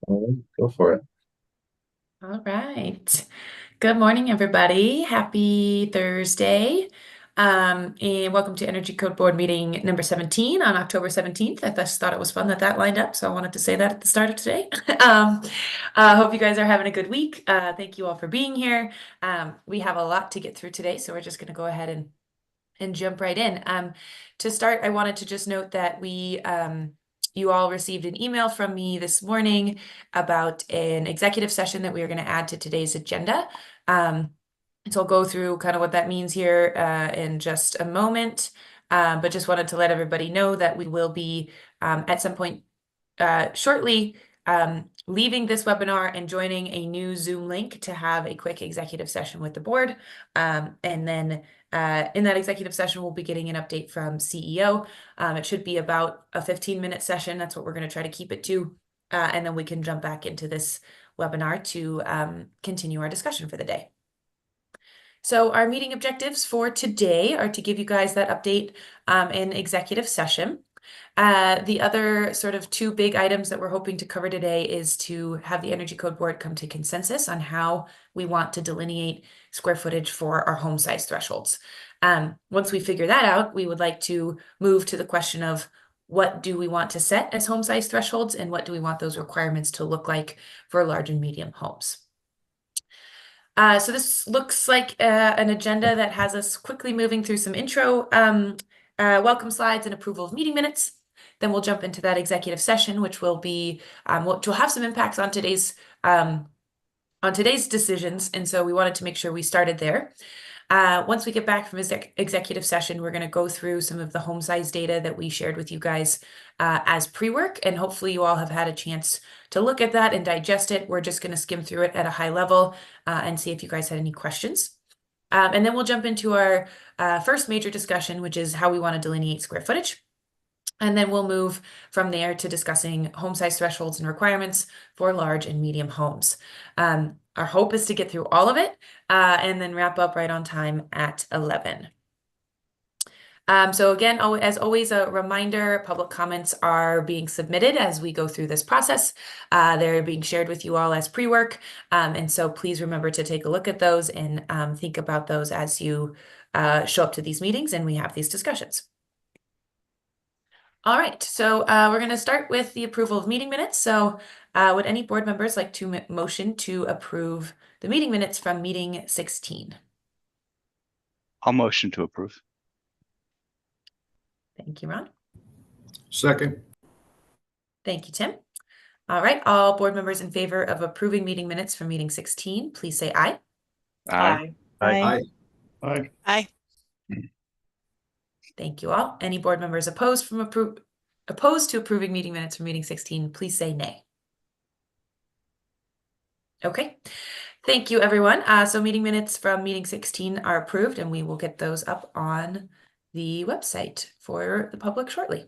Go for it. All right. Good morning, everybody. Happy Thursday. And welcome to Energy Code Board meeting number 17 on October 17th. I just thought it was fun that that lined up, so I wanted to say that at the start of today. Um, Hope you guys are having a good week. Thank you all for being here. We have a lot to get through today, so we're just going to go ahead and jump right in. To start, I wanted to just note that you all received an email from me this morning about an executive session that we are going to add to today's agenda. So I'll go through kind of what that means here in just a moment. But just wanted to let everybody know that we will be at some point shortly leaving this webinar and joining a new Zoom link to have a quick executive session with the board. And then in that executive session, we'll be getting an update from CEO. It should be about a 15-minute session. That's what we're going to try to keep it to. And then we can jump back into this webinar to continue our discussion for the day. So our meeting objectives for today are to give you guys that update in executive session. The other sort of two big items that we're hoping to cover today is to have the Energy Code Board come to consensus on how we want to delineate square footage for our home size thresholds. Once we figure that out, we would like to move to the question of what do we want to set as home size thresholds and what do we want those requirements to look like for large and medium homes. So this looks like an agenda that has us quickly moving through some intro welcome slides and approval of meeting minutes. Then we'll jump into that executive session, which will be which will have some impacts on today's decisions, and so we wanted to make sure we started there. Once we get back from executive session, we're going to go through some of the home size data that we shared with you guys as pre-work, and hopefully you all have had a chance to look at that and digest it. We're just going to skim through it at a high level and see if you guys had any questions. And then we'll jump into our first major discussion, which is how we want to delineate square footage. And then we'll move from there to discussing home size thresholds and requirements for large and medium homes. Our hope is to get through all of it and then wrap up right on time at 11. So again, as always, a reminder, public comments are being submitted as we go through this process. They're being shared with you all as pre-work. And so please remember to take a look at those and think about those as you show up to these meetings and we have these discussions. All right, so we're going to start with the approval of meeting minutes. So would any board members like to motion to approve the meeting minutes from meeting 16? I'll motion to approve. Thank you, Ron. Second. Thank you, Tim. All right, all board members in favor of approving meeting minutes from meeting 16, please say aye. Aye. Aye. Aye. Aye. Thank you all. Any board members opposed to approving meeting minutes from meeting 16, please say nay. Okay, thank you, everyone. So meeting minutes from meeting 16 are approved, and we will get those up on the website for the public shortly.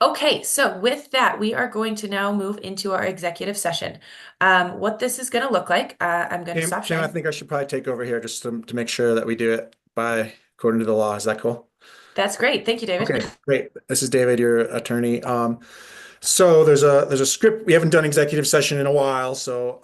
Okay, so with that, we are going to now move into our executive session. What this is going to look like, I'm going to stop Tim, I sharing. think I should probably take over here just to make sure that we do it by according to the law. Is that cool? That's great. Thank you, David. Okay, great. This is David, your attorney. So there's a script. We haven't done executive session in a while, so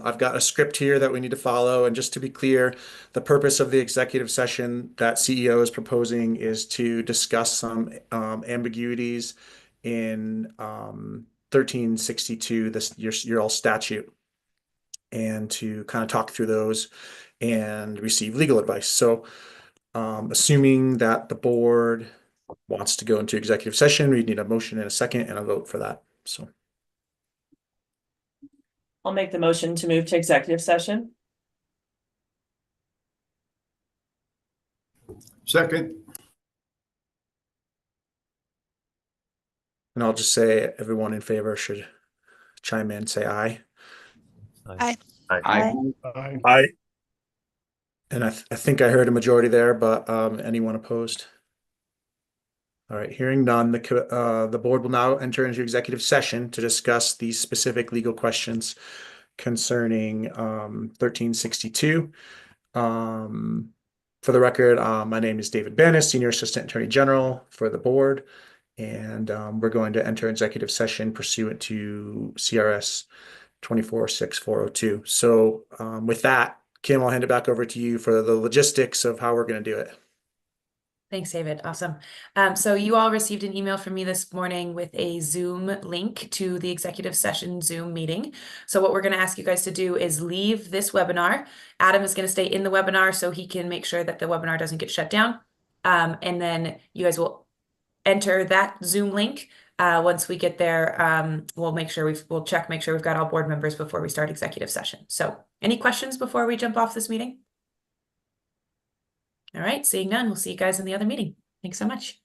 I've got a script here that we need to follow. And just to be clear, the purpose of the executive session that CEO is proposing is to discuss some ambiguities in 1362, your all statute, and to kind of talk through those and receive legal advice. So assuming that the board wants to go into executive session, we need a motion and a second and a vote for that. So I'll make the motion to move to executive session. Second. and I'll just say everyone in favor should chime in, say aye. Aye. Aye. Aye. And I think I heard a majority there, but anyone opposed? All right, hearing none, the board will now enter into executive session to discuss these specific legal questions concerning 1362. For the record, my name is David Bannis, Senior Assistant Attorney General for the board, And we're going to enter executive session pursuant to CRS 246402. So with that, Kim, I'll hand it back over to you for the logistics of how we're going to do it. Thanks, David. Awesome. So you all received an email from me this morning with a Zoom link to the executive session Zoom meeting. So what we're going to ask you guys to do is leave this webinar. Adam is going to stay in the webinar so he can make sure that the webinar doesn't get shut down. And then you guys will enter that Zoom link. Once we get there, we'll make sure we'll check, make sure we've got all board members before we start executive session. So any questions before we jump off this meeting? All right, seeing none, we'll see you guys in the other meeting. Thanks so much.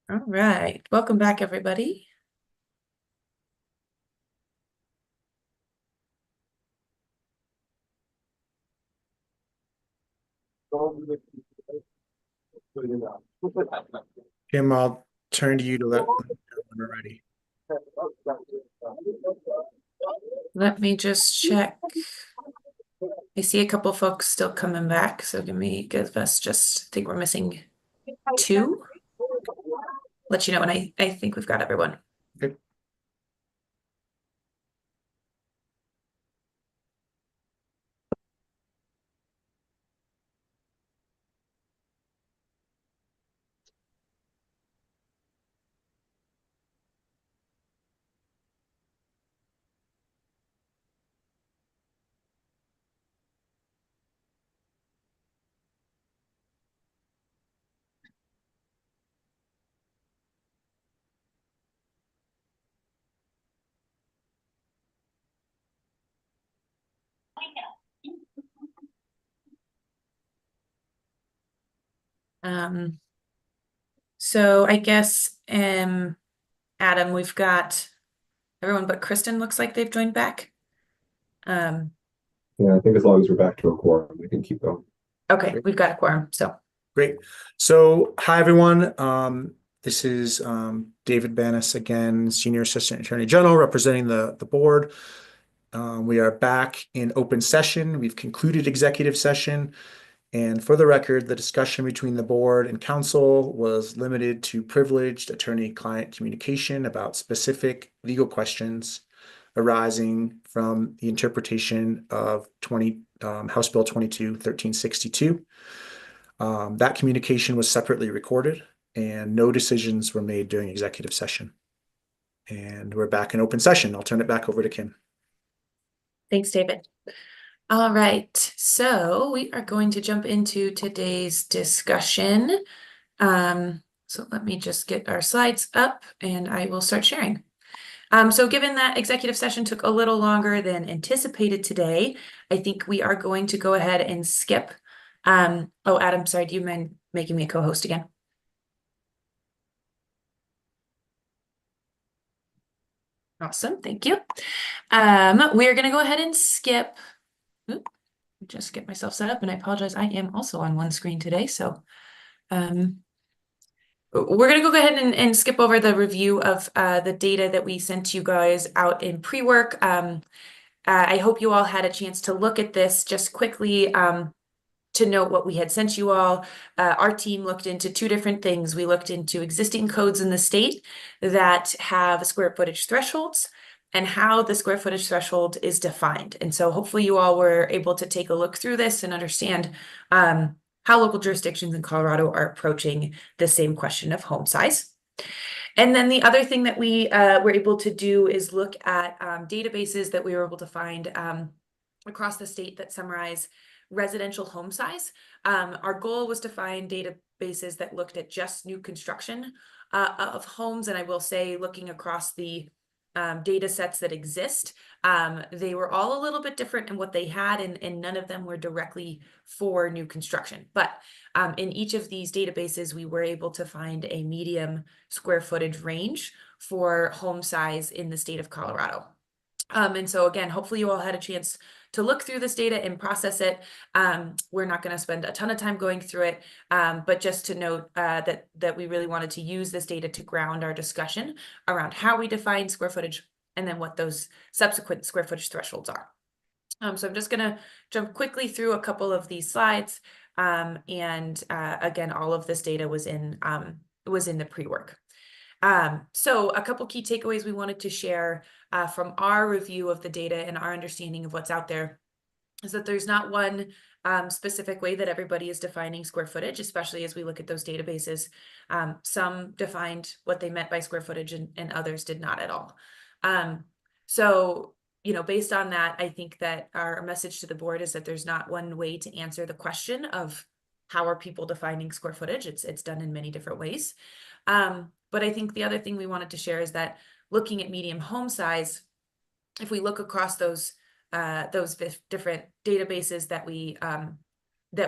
All right, welcome back, everybody. Kim, I'll turn to you to let me know when we're ready. Let me just check. I see a couple folks still coming back, so give us just, I think we're missing 2. Let you know when I think we've got everyone. Okay. So I guess, Adam, we've got everyone but Kristen looks like they've joined back. Yeah, I think as long as we're back to a quorum, we can keep going. Okay, we've got a quorum, so. Great. So, hi, everyone. This is David Banis again, Senior Assistant Attorney General, representing the board. We are back in open session. We've concluded executive session. And for the record, the discussion between the board and council was limited to privileged attorney-client communication about specific legal questions arising from the interpretation of House Bill 22-1362. That communication was separately recorded and no decisions were made during executive session. And we're back in open session. I'll turn it back over to Kim. Thanks, David. All right, so we are going to jump into today's discussion. So let me just get our slides up and I will start sharing. So given that executive session took a little longer than anticipated today, I think we are going to go ahead and skip. Oh, Adam, sorry, do you mind making me a co-host again? Awesome, thank you. We are going to go ahead and skip. Oop, just get myself set up, and I apologize. I am also on one screen today, so we're going to go ahead and skip over the review of the data that we sent you guys out in pre-work. I hope you all had a chance to look at this just quickly. To note what we had sent you all, our team looked into 2 different things. We looked into existing codes in the state that have square footage thresholds and how the square footage threshold is defined. And so hopefully you all were able to take a look through this and understand how local jurisdictions in Colorado are approaching the same question of home size. And then the other thing that we were able to do is look at databases that we were able to find across the state that summarize residential home size. Our goal was to find databases that looked at just new construction of homes. And I will say, looking across the data sets that exist, they were all a little bit different in what they had, and none of them were directly for new construction. But in each of these databases, we were able to find a medium square footage range for home size in the state of Colorado. And so again, hopefully you all had a chance to look through this data and process it. We're not going to spend a ton of time going through it, but just to note that we really wanted to use this data to ground our discussion around how we define square footage and then what those subsequent square footage thresholds are. So I'm just going to jump quickly through a couple of these slides. And again, all of this data was in the pre-work. So a couple key takeaways we wanted to share from our review of the data and our understanding of what's out there is that there's not one specific way that everybody is defining square footage, especially as we look at those databases. Some defined what they meant by square footage and others did not at all. So, based on that, I think that our message to the board is that there's not one way to answer the question of how are people defining square footage. It's done in many different ways. But I think the other thing we wanted to share is that looking at medium home size, if we look across those different databases that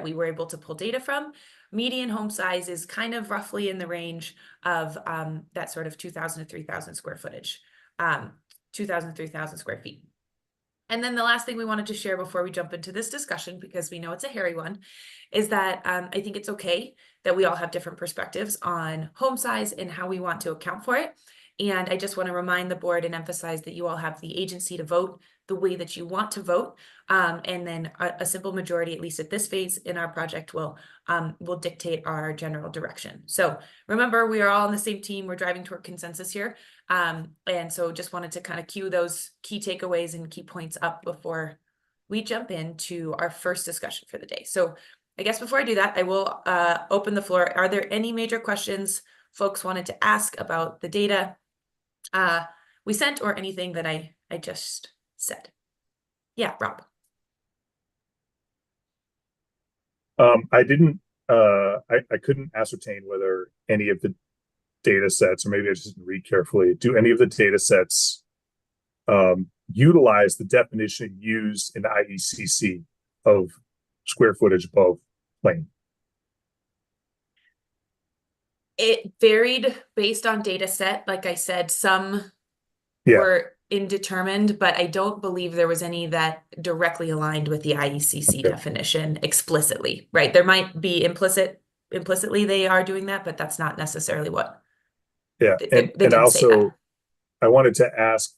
we were able to pull data from, median home size is kind of roughly in the range of that sort of 2,000 to 3,000 square footage, 2,000 to 3,000 square feet. And then the last thing we wanted to share before we jump into this discussion, because we know it's a hairy one, is that I think it's okay that we all have different perspectives on home size and how we want to account for it. And I just want to remind the board and emphasize that you all have the agency to vote the way that you want to vote. And then a simple majority, at least at this phase in our project, will dictate our general direction. So remember, we are all on the same team. We're driving toward consensus here. And so just wanted to kind of cue those key takeaways and key points up before we jump into our first discussion for the day. So I guess before I do that, I will open the floor. Are there any major questions folks wanted to ask about the data we sent, or anything that I just said? Yeah, Rob. I didn't, I couldn't ascertain whether any of the data sets, or maybe I just didn't read carefully, do any of the data sets utilize the definition used in the IECC of square footage above plane? It varied based on data set. Like I said, some Yeah. were indeterminate, but I don't believe there was any that directly aligned with the IECC Okay. definition explicitly, right? There might be implicitly they are doing that, but that's not necessarily what. Yeah, They and didn't say also that. I wanted to ask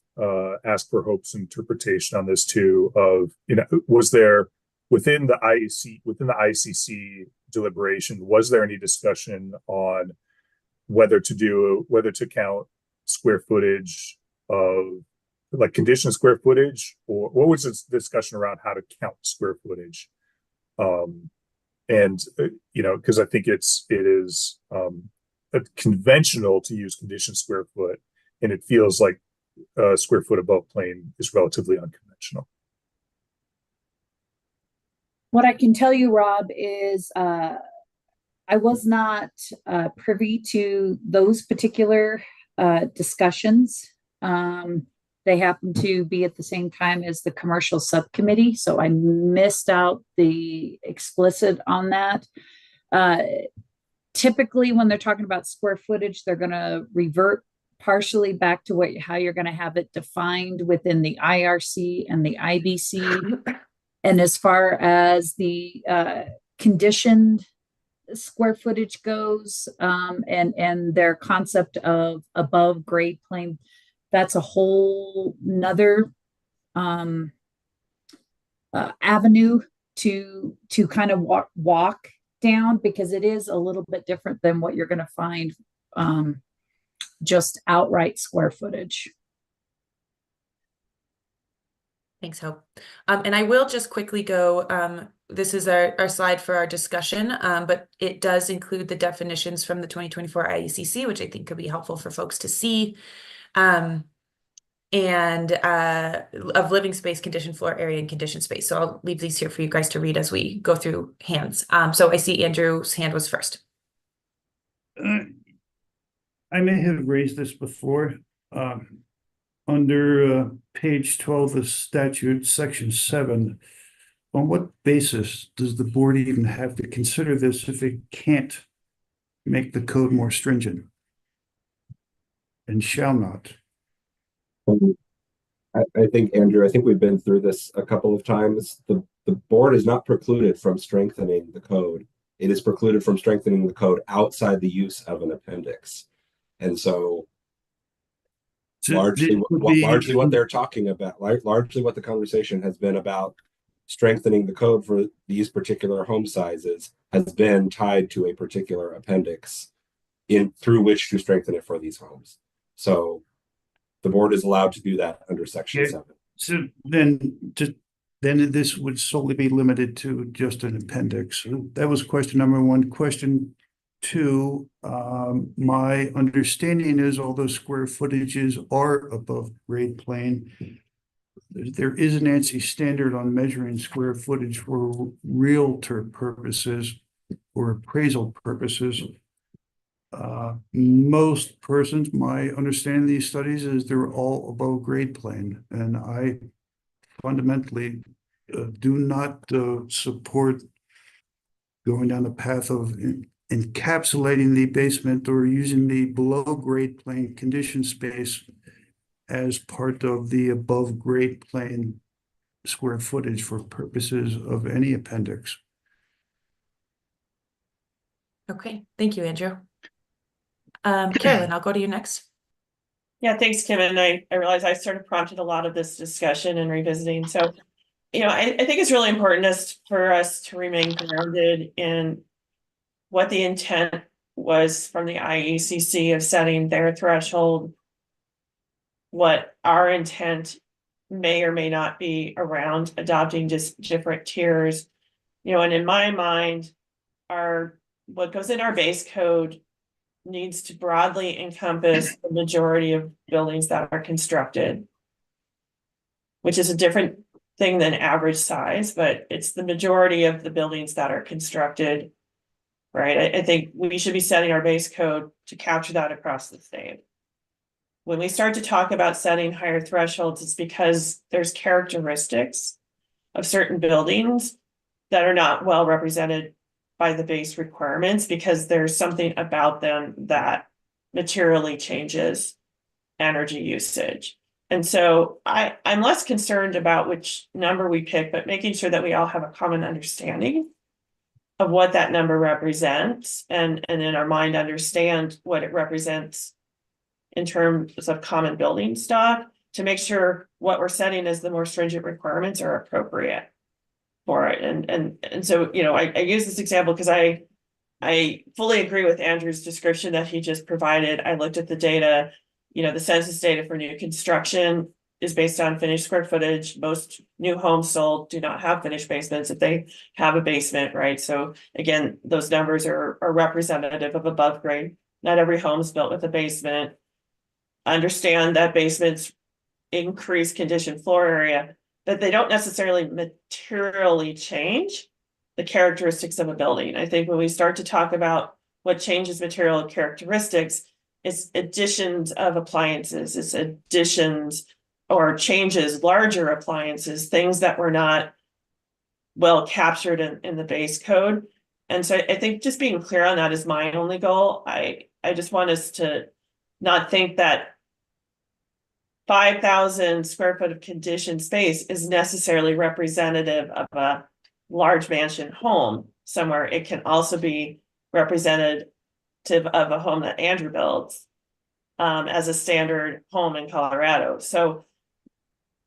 for Hope's interpretation on this too. Of, you know, was there within the ICC deliberation, was there any discussion on whether to count square footage of, like, condition square footage, or what was this discussion around how to count square footage? And you know, because I think it is conventional to use condition square foot, and it feels like square foot above plane is relatively unconventional. What I can tell you, Rob, is I was not privy to those particular discussions. They happened to be at the same time as the commercial subcommittee, so I missed out the explicit on that. Typically, when they're talking about square footage, they're going to revert partially back to how you're going to have it defined within the IRC and the IBC. And as far as the conditioned square footage goes, and their concept of above grade plane, that's a whole nother avenue to kind of walk down, because it is a little bit different than what you're going to find just outright square footage. Thanks, Hope. And I will just quickly go, this is our slide for our discussion, but it does include the definitions from the 2024 IECC, which I think could be helpful for folks to see, and of living space, conditioned floor area, and conditioned space. So I'll leave these here for you guys to read as we go through hands. So I see Andrew's hand was first. I may have raised this before. Under page 12 of statute, section 7, on what basis does the board even have to consider this if it can't make the code more stringent and shall not? I think, Andrew, I think we've been through this a couple of times. The board is not precluded from strengthening the code. It is precluded from strengthening the code outside the use of an appendix. And so largely what they're talking about, largely what the conversation has been about strengthening the code for these particular home sizes has been tied to a particular appendix through which to strengthen it for these homes. So the board is allowed to do that under section 7. So then this would solely be limited to just an appendix. That was question number 1. Question 2, my understanding is although square footages are above grade plane, there is an ANSI standard on measuring square footage for realtor purposes or appraisal purposes. Most persons, my understanding of these studies is they're all above grade plane, and I fundamentally do not support going down the path of encapsulating the basement or using the below grade plane condition space as part of the above grade plane square footage for purposes of any appendix. Okay, thank you, Andrew. Carolyn, I'll go to you next. Yeah, thanks, Kim. And I realize I sort of prompted a lot of this discussion and revisiting. So, I think it's really important for us to remain grounded in what the intent was from the IECC of setting their threshold, what our intent may or may not be around adopting just different tiers. And in my mind, what goes in our base code needs to broadly encompass the majority of buildings that are constructed, which is a different thing than average size, but it's the majority of the buildings that are constructed, right? I think we should be setting our base code to capture that across the state. When we start to talk about setting higher thresholds, it's because there's characteristics of certain buildings that are not well represented by the base requirements because there's something about them that materially changes energy usage. And so I'm less concerned about which number we pick, but making sure that we all have a common understanding of what that number represents and in our mind understand what it represents in terms of common building stock to make sure what we're setting as the more stringent requirements are appropriate for it. And so, I use this example because I fully agree with Andrew's description that he just provided. I looked at the data, the census data for new construction is based on finished square footage. Most new homes sold do not have finished basements if they have a basement, right? So again, those numbers are representative of above grade. Not every home is built with a basement. Understand that basements increase conditioned floor area, but they don't necessarily materially change the characteristics of a building. I think when we start to talk about what changes material characteristics, it's additions of appliances, it's additions or changes, larger appliances, things that were not well captured in the base code. And so I think just being clear on that is my only goal. I just want us to not think that 5,000 square foot of conditioned space is necessarily representative of a large mansion home somewhere. It can also be representative of a home that Andrew builds as a standard home in Colorado. So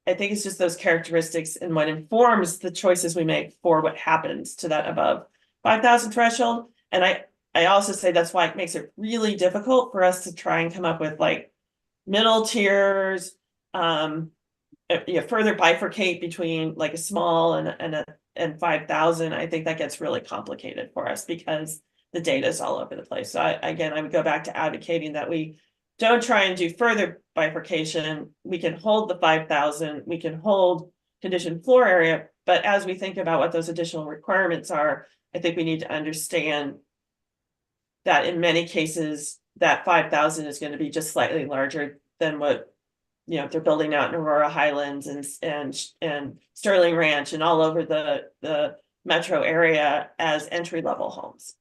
I think it's just those characteristics and what informs the choices we make for what happens to that above 5,000 threshold. And I also say that's why it makes it really difficult for us to try and come up with like middle tiers, further bifurcate between like a small and 5,000. I think that gets really complicated for us because the data is all over the place. So I would go back to advocating that we don't try and do further bifurcation. We can hold the 5,000, we can hold conditioned floor area, but as we think about what those additional requirements are, I think we need to understand that in many cases, that 5,000 is going to be just slightly larger than what they're building out in Aurora Highlands and Sterling Ranch and all over the metro area as entry-level homes.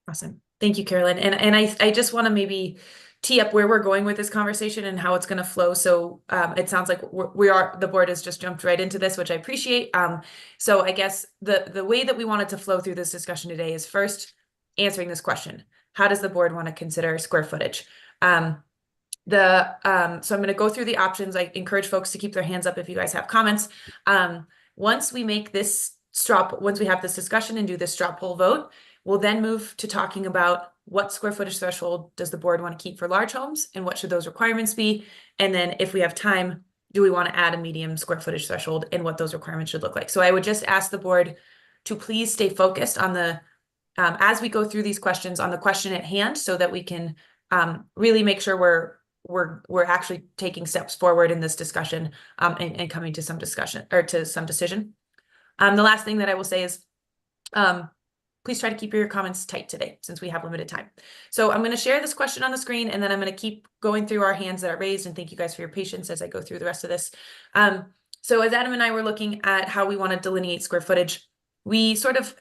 Awesome. Thank you, Carolyn. And I just want to maybe tee up where we're going with this conversation and how it's going to flow. So it sounds like the board has just jumped right into this, which I appreciate. So I guess the way that we wanted to flow through this discussion today is first answering this question: how does the board want to consider square footage? So I'm going to go through the options. I encourage folks to keep their hands up if you guys have comments. Once we have this discussion and do this straw poll vote, we'll then move to talking about what square footage threshold does the board want to keep for large homes and what should those requirements be? And then if we have time, do we want to add a medium square footage threshold and what those requirements should look like? So I would just ask the board to please stay focused on as we go through these questions, on the question at hand, so that we can really make sure we're actually taking steps forward in this discussion and coming to some discussion or to some decision. The last thing that I will say is, please try to keep your comments tight today since we have limited time. So I'm going to share this question on the screen, and then I'm going to keep going through our hands that are raised, and thank you guys for your patience as I go through the rest of this. So as Adam and I were looking at how we want to delineate square footage, we sort of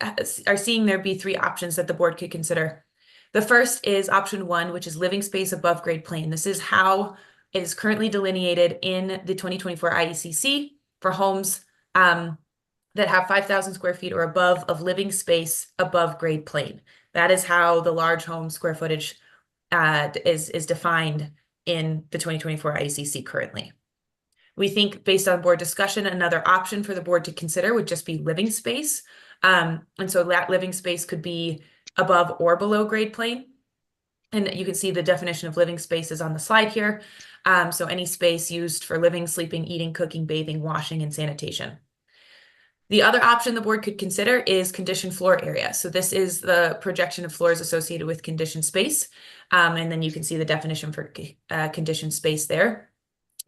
are seeing there be three options that the board could consider. The first is option 1, which is living space above grade plane. This is how it is currently delineated in the 2024 IECC for homes that have 5,000 square feet or above of living space above grade plane. That is how the large home square footage is defined in the 2024 IECC currently. We think, based on board discussion, another option for the board to consider would just be living space. And so that living space could be above or below grade plane. And you can see the definition of living space is on the slide here. So any space used for living, sleeping, eating, cooking, bathing, washing, and sanitation. The other option the board could consider is conditioned floor area. So this is the projection of floors associated with conditioned space. And then you can see the definition for conditioned space there.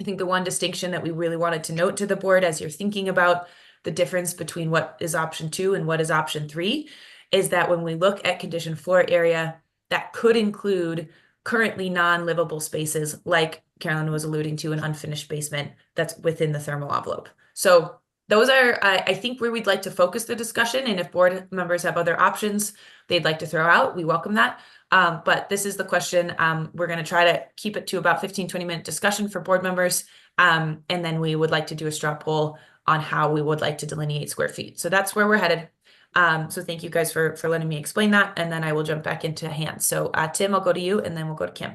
I think the one distinction that we really wanted to note to the board as you're thinking about the difference between what is option 2 and what is option 3 is that when we look at conditioned floor area, that could include currently non-livable spaces, like Carolyn was alluding to, an unfinished basement that's within the thermal envelope. So those are, I think, where we'd like to focus the discussion. And if board members have other options they'd like to throw out, we welcome that. But this is the question. We're going to try to keep it to about 15-20 minute discussion for board members. And then we would like to do a straw poll on how we would like to delineate square feet. So that's where we're headed. So thank you guys for letting me explain that. And then I will jump back into hands. So Tim, I'll go to you, and then we'll go to Kim.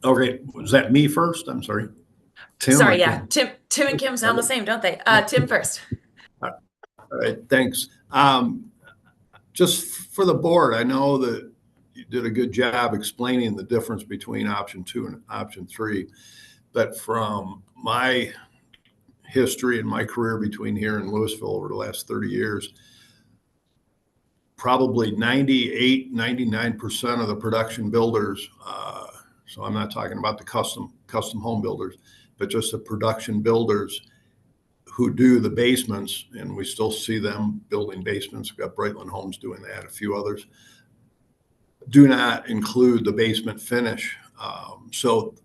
Okay, was that me first? I'm sorry. Tim. Sorry, yeah. Tim and Kim sound the same, don't they? Tim first. All right, thanks. Just for the board, I know that you did a good job explaining the difference between option 2 and option 3, but from my history and my career between here and Louisville over the last 30 years, probably 98-99% of the production builders, so I'm not talking about the custom home builders, but just the production builders who do the basements, and we still see them building basements. We've got Brightland Homes doing that, a few others, do not include the basement finish. So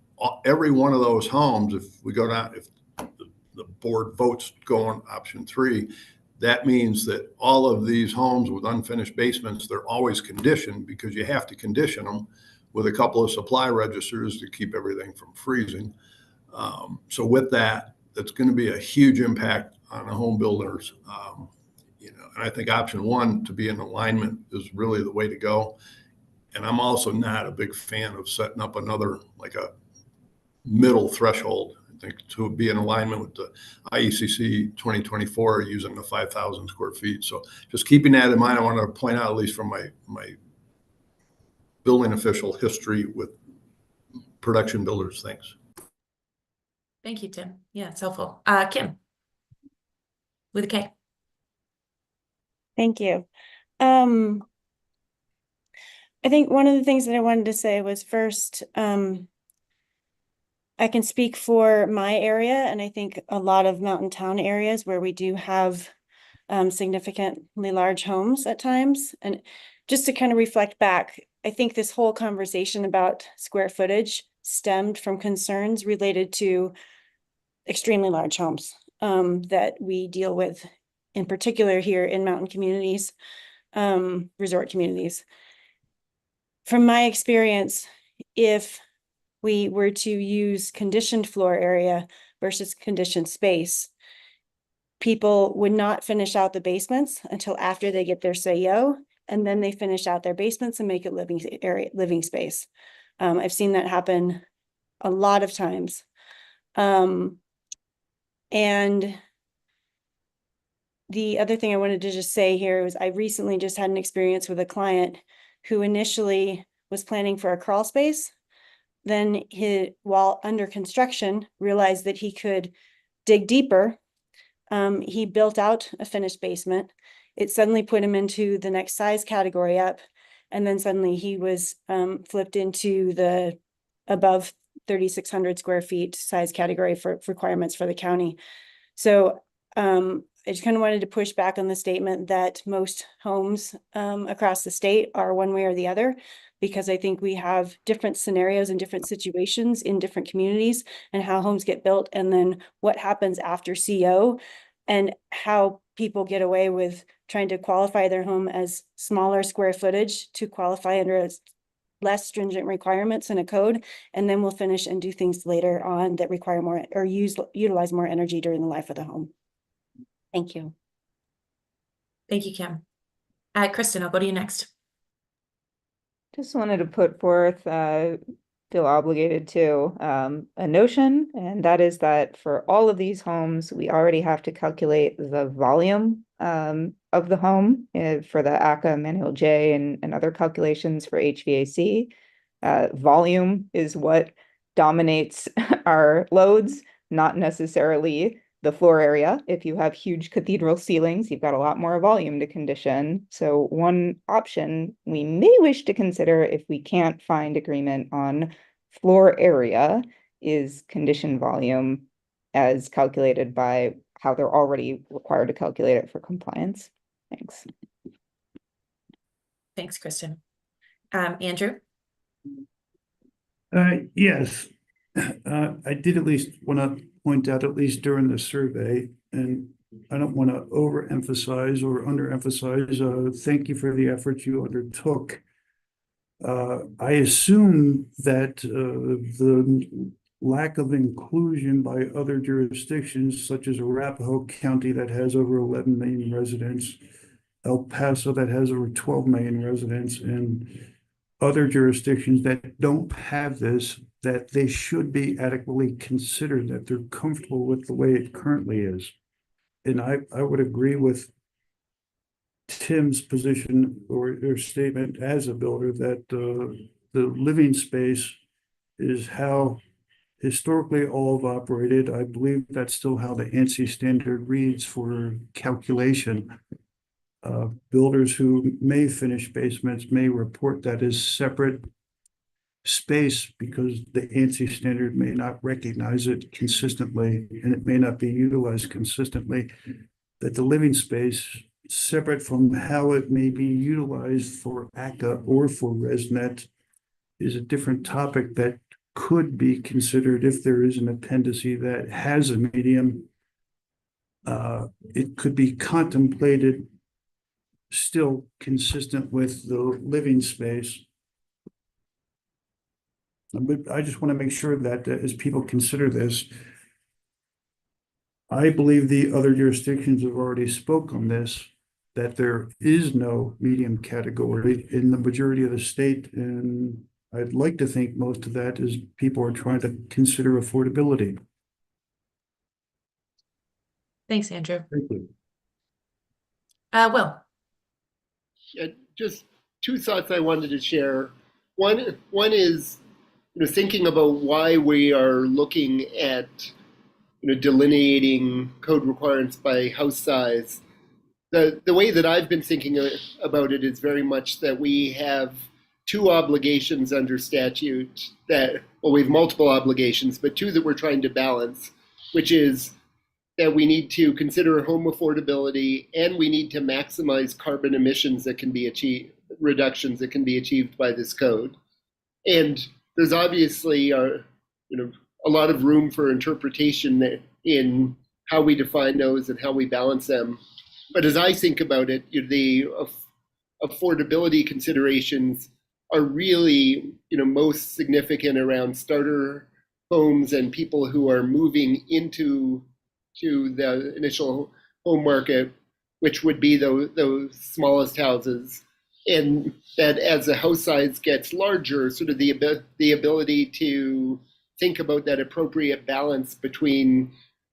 every one of those homes, if we go down, if the board votes go on option 3, that means that all of these homes with unfinished basements, they're always conditioned, because you have to condition them with a couple of supply registers to keep everything from freezing. So with that, that's going to be a huge impact on the home builders. And I think option 1, to be in alignment, is really the way to go. And I'm also not a big fan of setting up another, like a middle threshold. I think to be in alignment with the IECC 2024 using the 5,000 square feet. So just keeping that in mind, I want to point out, at least from my building official history with production builders. Thanks. Thank you, Tim. Yeah, it's helpful. Kim, with a K. Thank you. I think one of the things that I wanted to say was, first, I can speak for my area, and I think a lot of mountain town areas where we do have significantly large homes at times. And just to kind of reflect back, I think this whole conversation about square footage stemmed from concerns related to extremely large homes that we deal with, in particular here in mountain communities, resort communities. From my experience, if we were to use conditioned floor area versus conditioned space, people would not finish out the basements until after they get their SAO, and then they finish out their basements and make it living space. I've seen that happen a lot of times. And the other thing I wanted to just say here was, I recently just had an experience with a client who initially was planning for a crawl space. Then while under construction, realized that he could dig deeper. He built out a finished basement. It suddenly put him into the next size category up. And then suddenly he was flipped into the above 3,600 square feet size category for requirements for the county. So I I just kind of wanted to push back on the statement that most homes across the state are one way or the other, because I think we have different scenarios and different situations in different communities and how homes get built, and then what happens after CO, and how people get away with trying to qualify their home as smaller square footage to qualify under less stringent requirements in a code, and then we'll finish and do things later on that require more or utilize more energy during the life of the home. Thank you. Thank you, Kim. Kristen, I'll go to you next. Just wanted to put forth, feel obligated to, a notion, and that is that for all of these homes, we already have to calculate the volume of the home for the ACA, Manual J, and other calculations for HVAC. Volume is what dominates our loads, not necessarily the floor area. If you have huge cathedral ceilings, you've got a lot more volume to condition. So one option we may wish to consider, if we can't find agreement on floor area, is condition volume as calculated by how they're already required to calculate it for compliance. Thanks. Thanks, Kristen. Andrew? Yes, I did at least want to point out, at least during the survey, and I don't want to overemphasize or underemphasize, thank you for the efforts you undertook. I assume that the lack of inclusion by other jurisdictions, such as Arapahoe County that has over 11 million residents, El Paso that has over 12 million residents, and other jurisdictions that don't have this, that they should be adequately considered, that they're comfortable with the way it currently is. And I would agree with Tim's position or statement as a builder that the living space is how historically all have operated. I believe that's still how the ANSI standard reads for calculation. Builders who may finish basements may report that as separate space because the ANSI standard may not recognize it consistently and it may not be utilized consistently. That the living space, separate from how it may be utilized for ACA or for ResNet, is a different topic that could be considered if there is an appendice that has a medium. It could be contemplated still consistent with the living space. But I just want to make sure that as people consider this, I believe the other jurisdictions have already spoke on this, that there is no medium category in the majority of the state. And I'd like to think most of that is people are trying to consider affordability. Thanks, Andrew. Thank you. Will? Just two thoughts I wanted to share. One is, thinking about why we are looking at, delineating code requirements by house size. The way that I've been thinking about it is very much that we have two obligations under statute we have multiple obligations, but two that we're trying to balance, which is that we need to consider home affordability and we need to maximize carbon emissions that can be achieved, reductions that can be achieved by this code. And there's obviously a lot of room for interpretation in how we define those and how we balance them. But as I think about it, the affordability considerations are really, most significant around starter homes and people who are moving into the initial home market, which would be those smallest houses. And that as the house size gets larger, sort of the ability to think about that appropriate balance between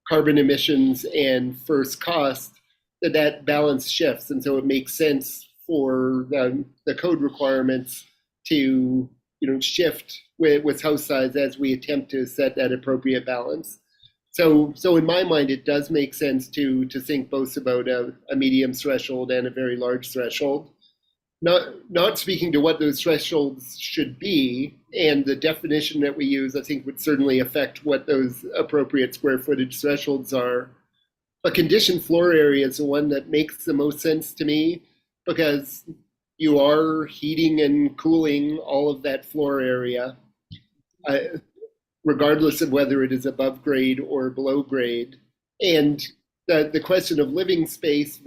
carbon emissions and first cost, that balance shifts. And so it makes sense for the code requirements to shift with house size as we attempt to set that appropriate balance. So in my mind, it does make sense to think both about a medium threshold and a very large threshold. Not speaking to what those thresholds should be, and the definition that we use, I think, would certainly affect what those appropriate square footage thresholds are. But conditioned floor area is the one that makes the most sense to me, because you are heating and cooling all of that floor area, regardless of whether it is above grade or below grade. And the question of living space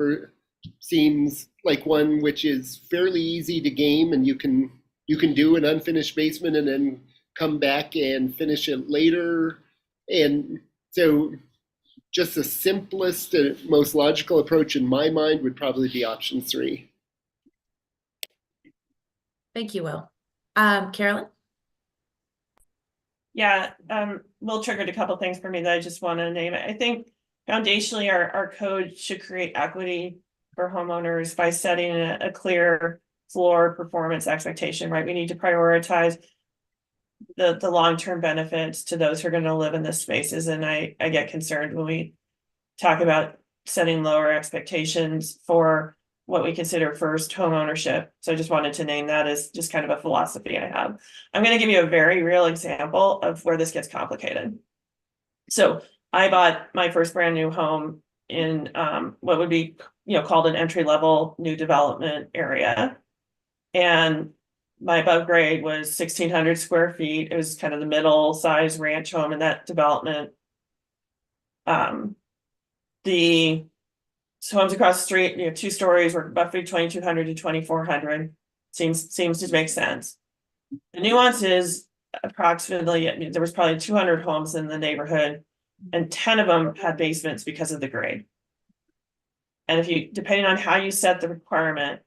seems like one which is fairly easy to game, and you can do an unfinished basement and then come back and finish it later. And so just the simplest and most logical approach in my mind would probably be option 3. Thank you, Will. Carolyn? Yeah, Will triggered a couple things for me that I just want to name it. I think foundationally our code should create equity for homeowners by setting a clear floor performance expectation, right? We need to prioritize the long-term benefits to those who are going to live in the spaces. And I get concerned when we talk about setting lower expectations for what we consider first home ownership. So I just wanted to name that as just kind of a philosophy I have. I'm going to give you a very real example of where this gets complicated. So I bought my first brand new home in what would be, called an entry-level new development area. And my above grade was 1,600 square feet. It was kind of the middle size ranch home in that development. The homes across the street, 2 stories, were roughly 2,200 to 2,400. Seems to make sense. The nuance is approximately, there was probably 200 homes in the neighborhood, and 10 of them had basements because of the grade. And depending on how you set the requirement,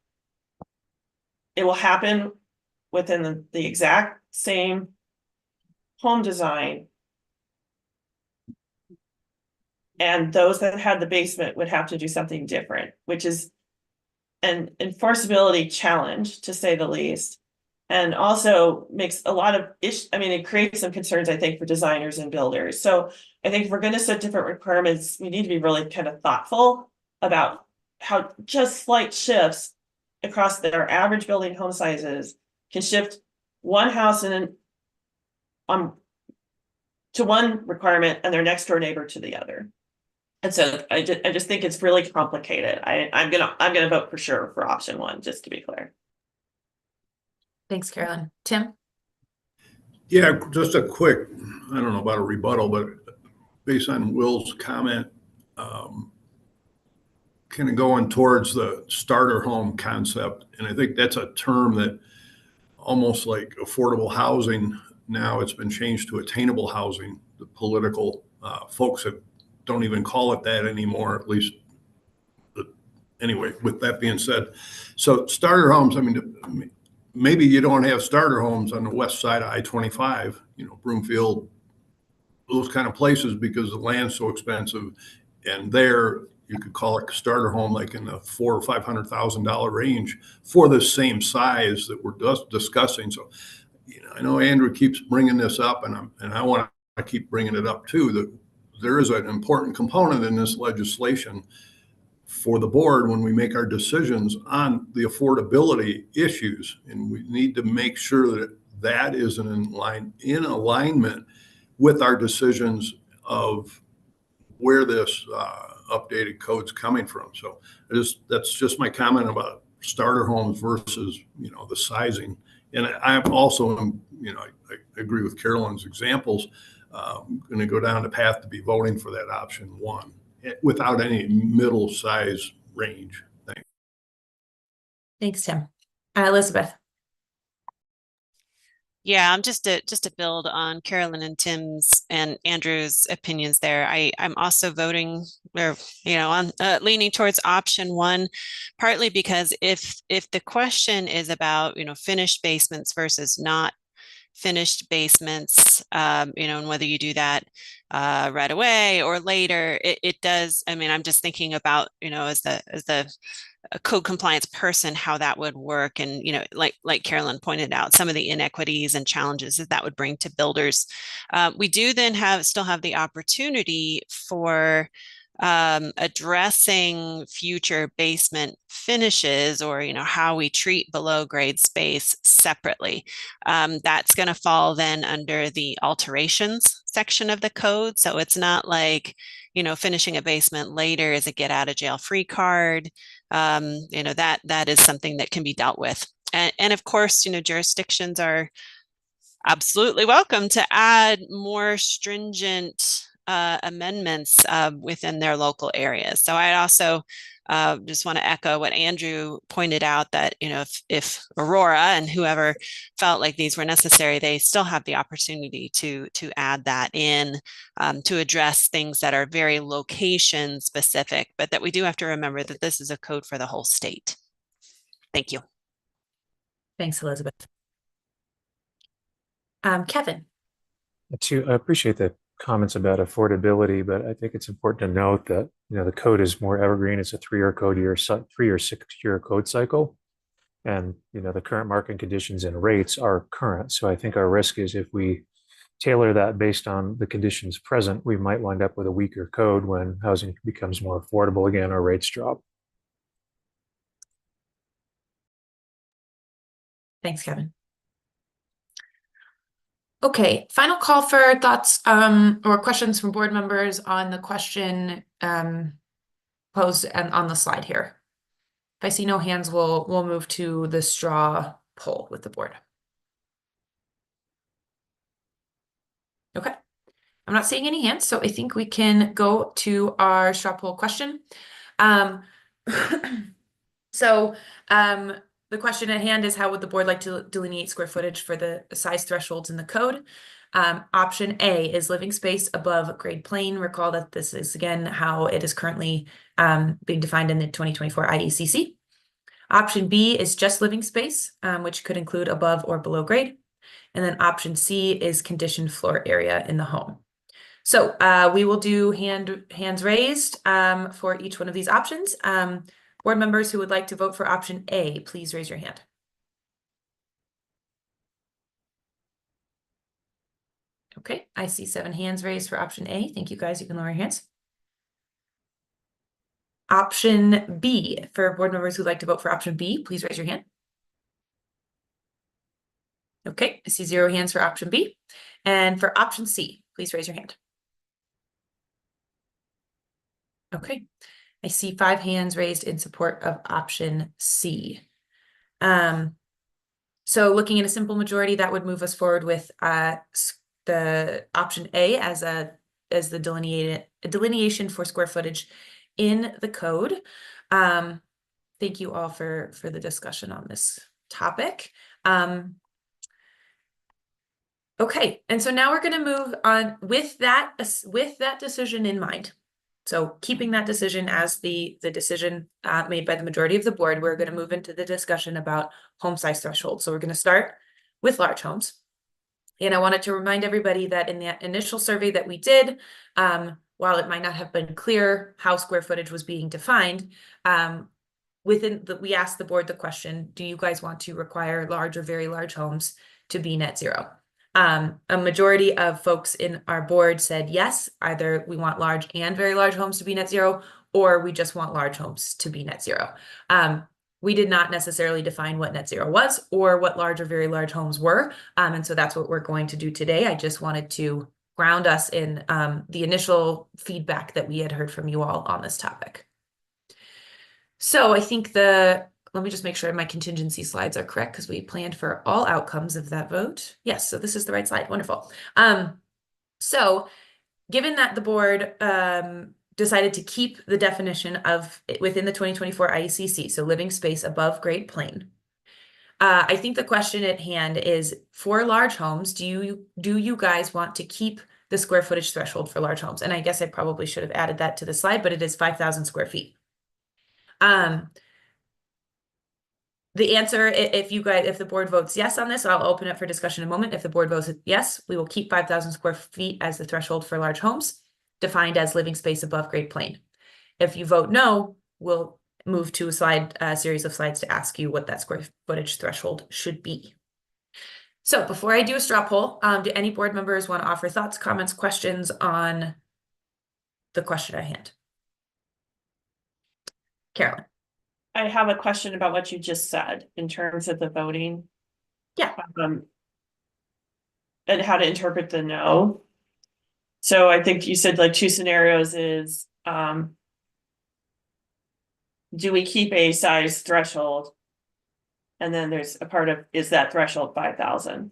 it will happen within the exact same home design. And those that had the basement would have to do something different, which is an enforceability challenge, to say the least. And also makes a lot of it creates some concerns, I think, for designers and builders. So I think if we're going to set different requirements, we need to be really kind of thoughtful about how just slight shifts across their average building home sizes can shift one house to one requirement and their next door neighbor to the other. And so I just think it's really complicated. I'm gonna vote for sure for option 1, just to be clear. Thanks, Carolyn. Tim? Yeah, just a quick, I don't know about a rebuttal, but based on Will's comment, kind of going towards the starter home concept. And I think that's a term that almost like affordable housing, now it's been changed to attainable housing. The political folks don't even call it that anymore, at least. Anyway, with that being said, so starter homes, maybe you don't have starter homes on the west side of I-25, Broomfield, those kind of places, because the land's so expensive. And there, you could call it a starter home, like in the $400,000 or $500,000 range for the same size that we're discussing. So, I know Andrew keeps bringing this up, and I want to keep bringing it up too, that there is an important component in this legislation for the board when we make our decisions on the affordability issues. And we need to make sure that that is in alignment with our decisions of where this updated code's coming from. So that's just my comment about starter homes versus, the sizing. And I also, I agree with Carolyn's examples. I'm going to go down the path to be voting for that option 1 without any middle size range. Thanks. Thanks, Tim. Elizabeth? Yeah, I'm just to build on Carolyn and Tim's and Andrew's opinions there. I'm also voting, or on leaning towards option 1, partly because if the question is about finished basements versus not finished basements, and whether you do that right away or later, it does. I'm just thinking about as the a code compliance person, how that would work. And, like Carolyn pointed out, some of the inequities and challenges that would bring to builders. We do then still have the opportunity for addressing future basement finishes, or how we treat below grade space separately. That's going to fall then under the alterations section of the code. So it's not like finishing a basement later is a get out of jail free card. That is something that can be dealt with. And of course, jurisdictions are absolutely welcome to add more stringent amendments within their local areas. So I also just want to echo what Andrew pointed out, that if Aurora and whoever felt like these were necessary, they still have the opportunity to add that in to address things that are very location specific, but that we do have to remember that this is a code for the whole state. Thank you. Thanks, Elizabeth. Kevin. I appreciate the comments about affordability, but I think it's important to note that the code is more evergreen. It's a 3-year code year, 3 or 6 year code cycle, and the current market conditions and rates are current. So I think our risk is if we tailor that based on the conditions present, we might wind up with a weaker code when housing becomes more affordable again or rates drop. Thanks, Kevin. Okay, final call for thoughts or questions from board members on the question posed and on the slide here. If I see no hands, we'll move to the straw poll with the board. Okay, I'm not seeing any hands, so I think we can go to our straw poll question. The question at hand is, how would the board like to delineate square footage for the size thresholds in the code? Option A is living space above grade plane. Recall that this is, again, how it is currently being defined in the 2024 IECC. Option B is just living space, which could include above or below grade. And then option C is conditioned floor area in the home. So we will do hands raised for each one of these options. Board members who would like to vote for option A, please raise your hand. Okay, I see 7 hands raised for option A. Thank you, guys. You can lower your hands. Option B, for board members who'd like to vote for option B, please raise your hand. Okay, I see 0 hands for option B. And for option C, please raise your hand. Okay, I see 5 hands raised in support of option C. So looking at a simple majority, that would move us forward with the option A as the delineation for square footage in the code. Thank you all for the discussion on this topic. Okay, and so now we're going to move on with that decision in mind. So keeping that decision as the decision made by the majority of the board, we're going to move into the discussion about home size thresholds. So we're going to start with large homes. And I wanted to remind everybody that in the initial survey that we did, while it might not have been clear how square footage was being defined, we asked the board the question, do you guys want to require large or very large homes to be net zero? A majority of folks in our board said yes, either we want large and very large homes to be net zero, or we just want large homes to be net zero. We did not necessarily define what net zero was or what large or very large homes were. And so that's what we're going to do today. I just wanted to ground us in the initial feedback that we had heard from you all on this topic. So I think let me just make sure my contingency slides are correct because we planned for all outcomes of that vote. Yes, so this is the right slide. Wonderful. So given that the board decided to keep the definition of within the 2024 IECC, so living space above grade plane, I think the question at hand is, for large homes, do you guys want to keep the square footage threshold for large homes? And I guess I probably should have added that to the slide, but it is 5,000 square feet. The answer, if the board votes yes on this, I'll open it for discussion in a moment. If the board votes yes, we will keep 5,000 square feet as the threshold for large homes, defined as living space above grade plane. If you vote no, we'll move to a series of slides to ask you what that square footage threshold should be. So before I do a straw poll, do any board members want to offer thoughts, comments, questions on the question at hand? Carolyn. I have a question about what you just said in terms of the voting. Yeah. And how to interpret the no. So I think you said like two scenarios is, do we keep a size threshold? And then there's a part of, is that threshold 5,000?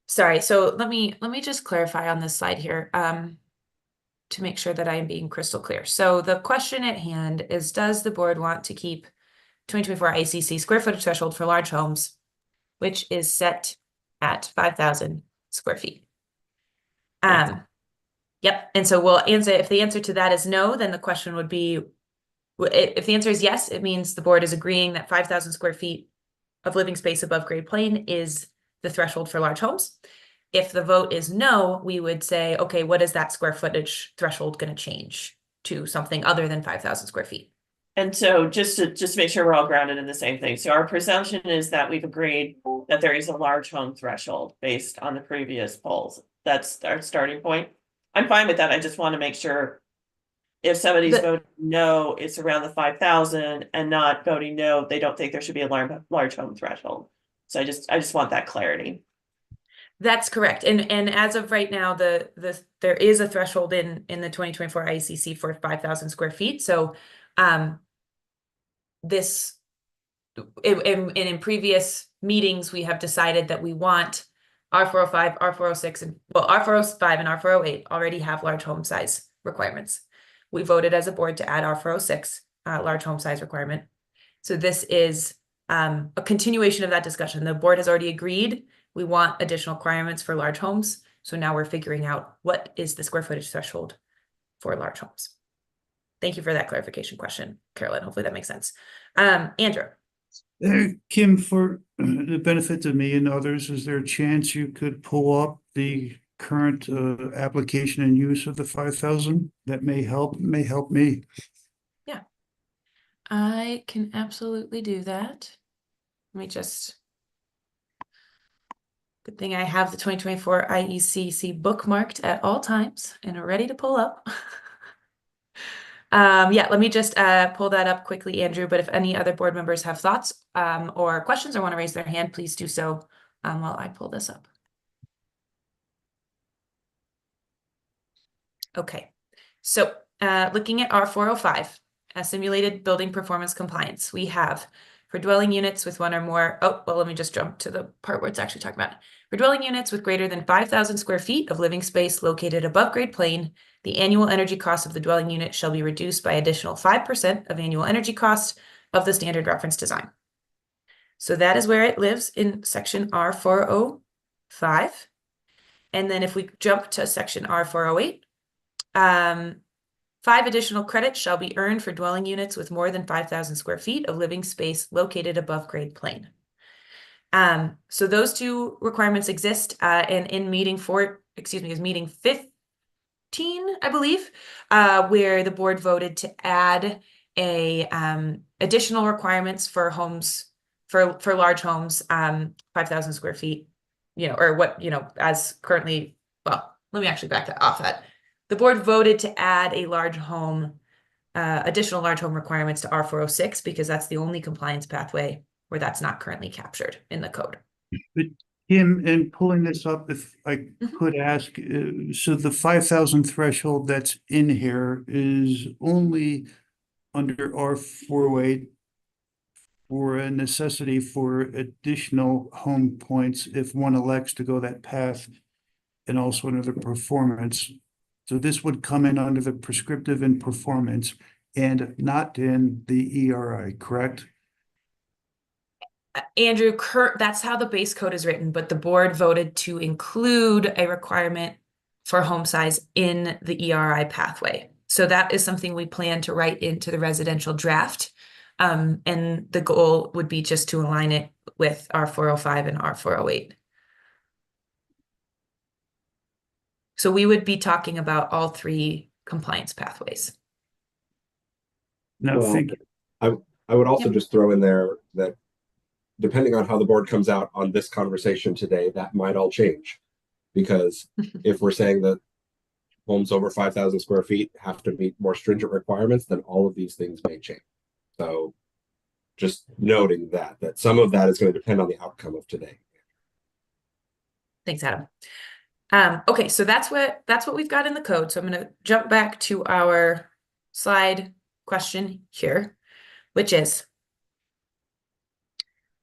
Sorry, so let me just clarify on this slide here, to make sure that I am being crystal clear. So the question at hand is, does the board want to keep 2024 ICC square footage threshold for large homes, which is set at 5,000 square feet? Yep. And so we'll answer, if the answer to that is no, then the question would be, if the answer is yes, it means the board is agreeing that 5,000 square feet of living space above grade plane is the threshold for large homes. If the vote is no, we would say, okay, what is that square footage threshold going to change to something other than 5,000 square feet? And so just to make sure we're all grounded in the same thing. So our presumption is that we've agreed that there is a large home threshold based on the previous polls. That's our starting point. I'm fine with that. I just want to make sure if somebody's voting no, it's around the 5,000, and not voting no, they don't think there should be a large home threshold. So I just want that clarity. That's correct. And as of right now, there is a threshold in the 2024 ICC for 5,000 square feet. So this in previous meetings, we have decided that we want R405, R406, and well, R405 and R408 already have large home size requirements. We voted as a board to add R406, large home size requirement. So this is a continuation of that discussion. The board has already agreed we want additional requirements for large homes. So now we're figuring out what is the square footage threshold for large homes. Thank you for that clarification question, Carolyn. Hopefully that makes sense. Andrew. Kim, for the benefit of me and others, is there a chance you could pull up the current application and use of the 5,000? That may help me. Yeah, I can absolutely do that. Let me just, good thing I have the 2024 IECC bookmarked at all times and are ready to pull up. Yeah, let me just pull that up quickly, Andrew, but if any other board members have thoughts or questions or want to raise their hand, please do so while I pull this up. Okay, so looking at R405, simulated building performance compliance, we have for dwelling units with one or more, let me just jump to the part where it's actually talking about. For dwelling units with greater than 5,000 square feet of living space located above grade plane, the annual energy cost of the dwelling unit shall be reduced by additional 5% of annual energy cost of the standard reference design. So that is where it lives in section R405. And then if we jump to section R408, 5 additional credits shall be earned for dwelling units with more than 5,000 square feet of living space located above grade plane. So those two requirements exist, and in meeting 15, I believe, where the board voted to add a additional requirements for homes for large homes, 5,000 square feet, or what, as currently, well, let me actually back that off that. The board voted to add a large home, additional large home requirements to R406 because that's the only compliance pathway where that's not currently captured in the code. But Kim, in pulling this up, if I could ask, so the 5,000 threshold that's in here is only under R408 for a necessity for additional home points if one elects to go that path, and also under the performance. So this would come in under the prescriptive and performance and not in the ERI, correct? Andrew, that's how the base code is written, but the board voted to include a requirement for home size in the ERI pathway. So that is something we plan to write into the residential draft. And the goal would be just to align it with R405 and R408. So we would be talking about all 3 compliance pathways. No, thank you. I would also just throw in there that depending on how the board comes out on this conversation today, that might all change. Because if we're saying that homes over 5,000 square feet have to meet more stringent requirements, then all of these things may change. So just noting that some of that is going to depend on the outcome of today. Thanks, Adam. Okay, so that's what we've got in the code. So I'm going to jump back to our slide question here, which is,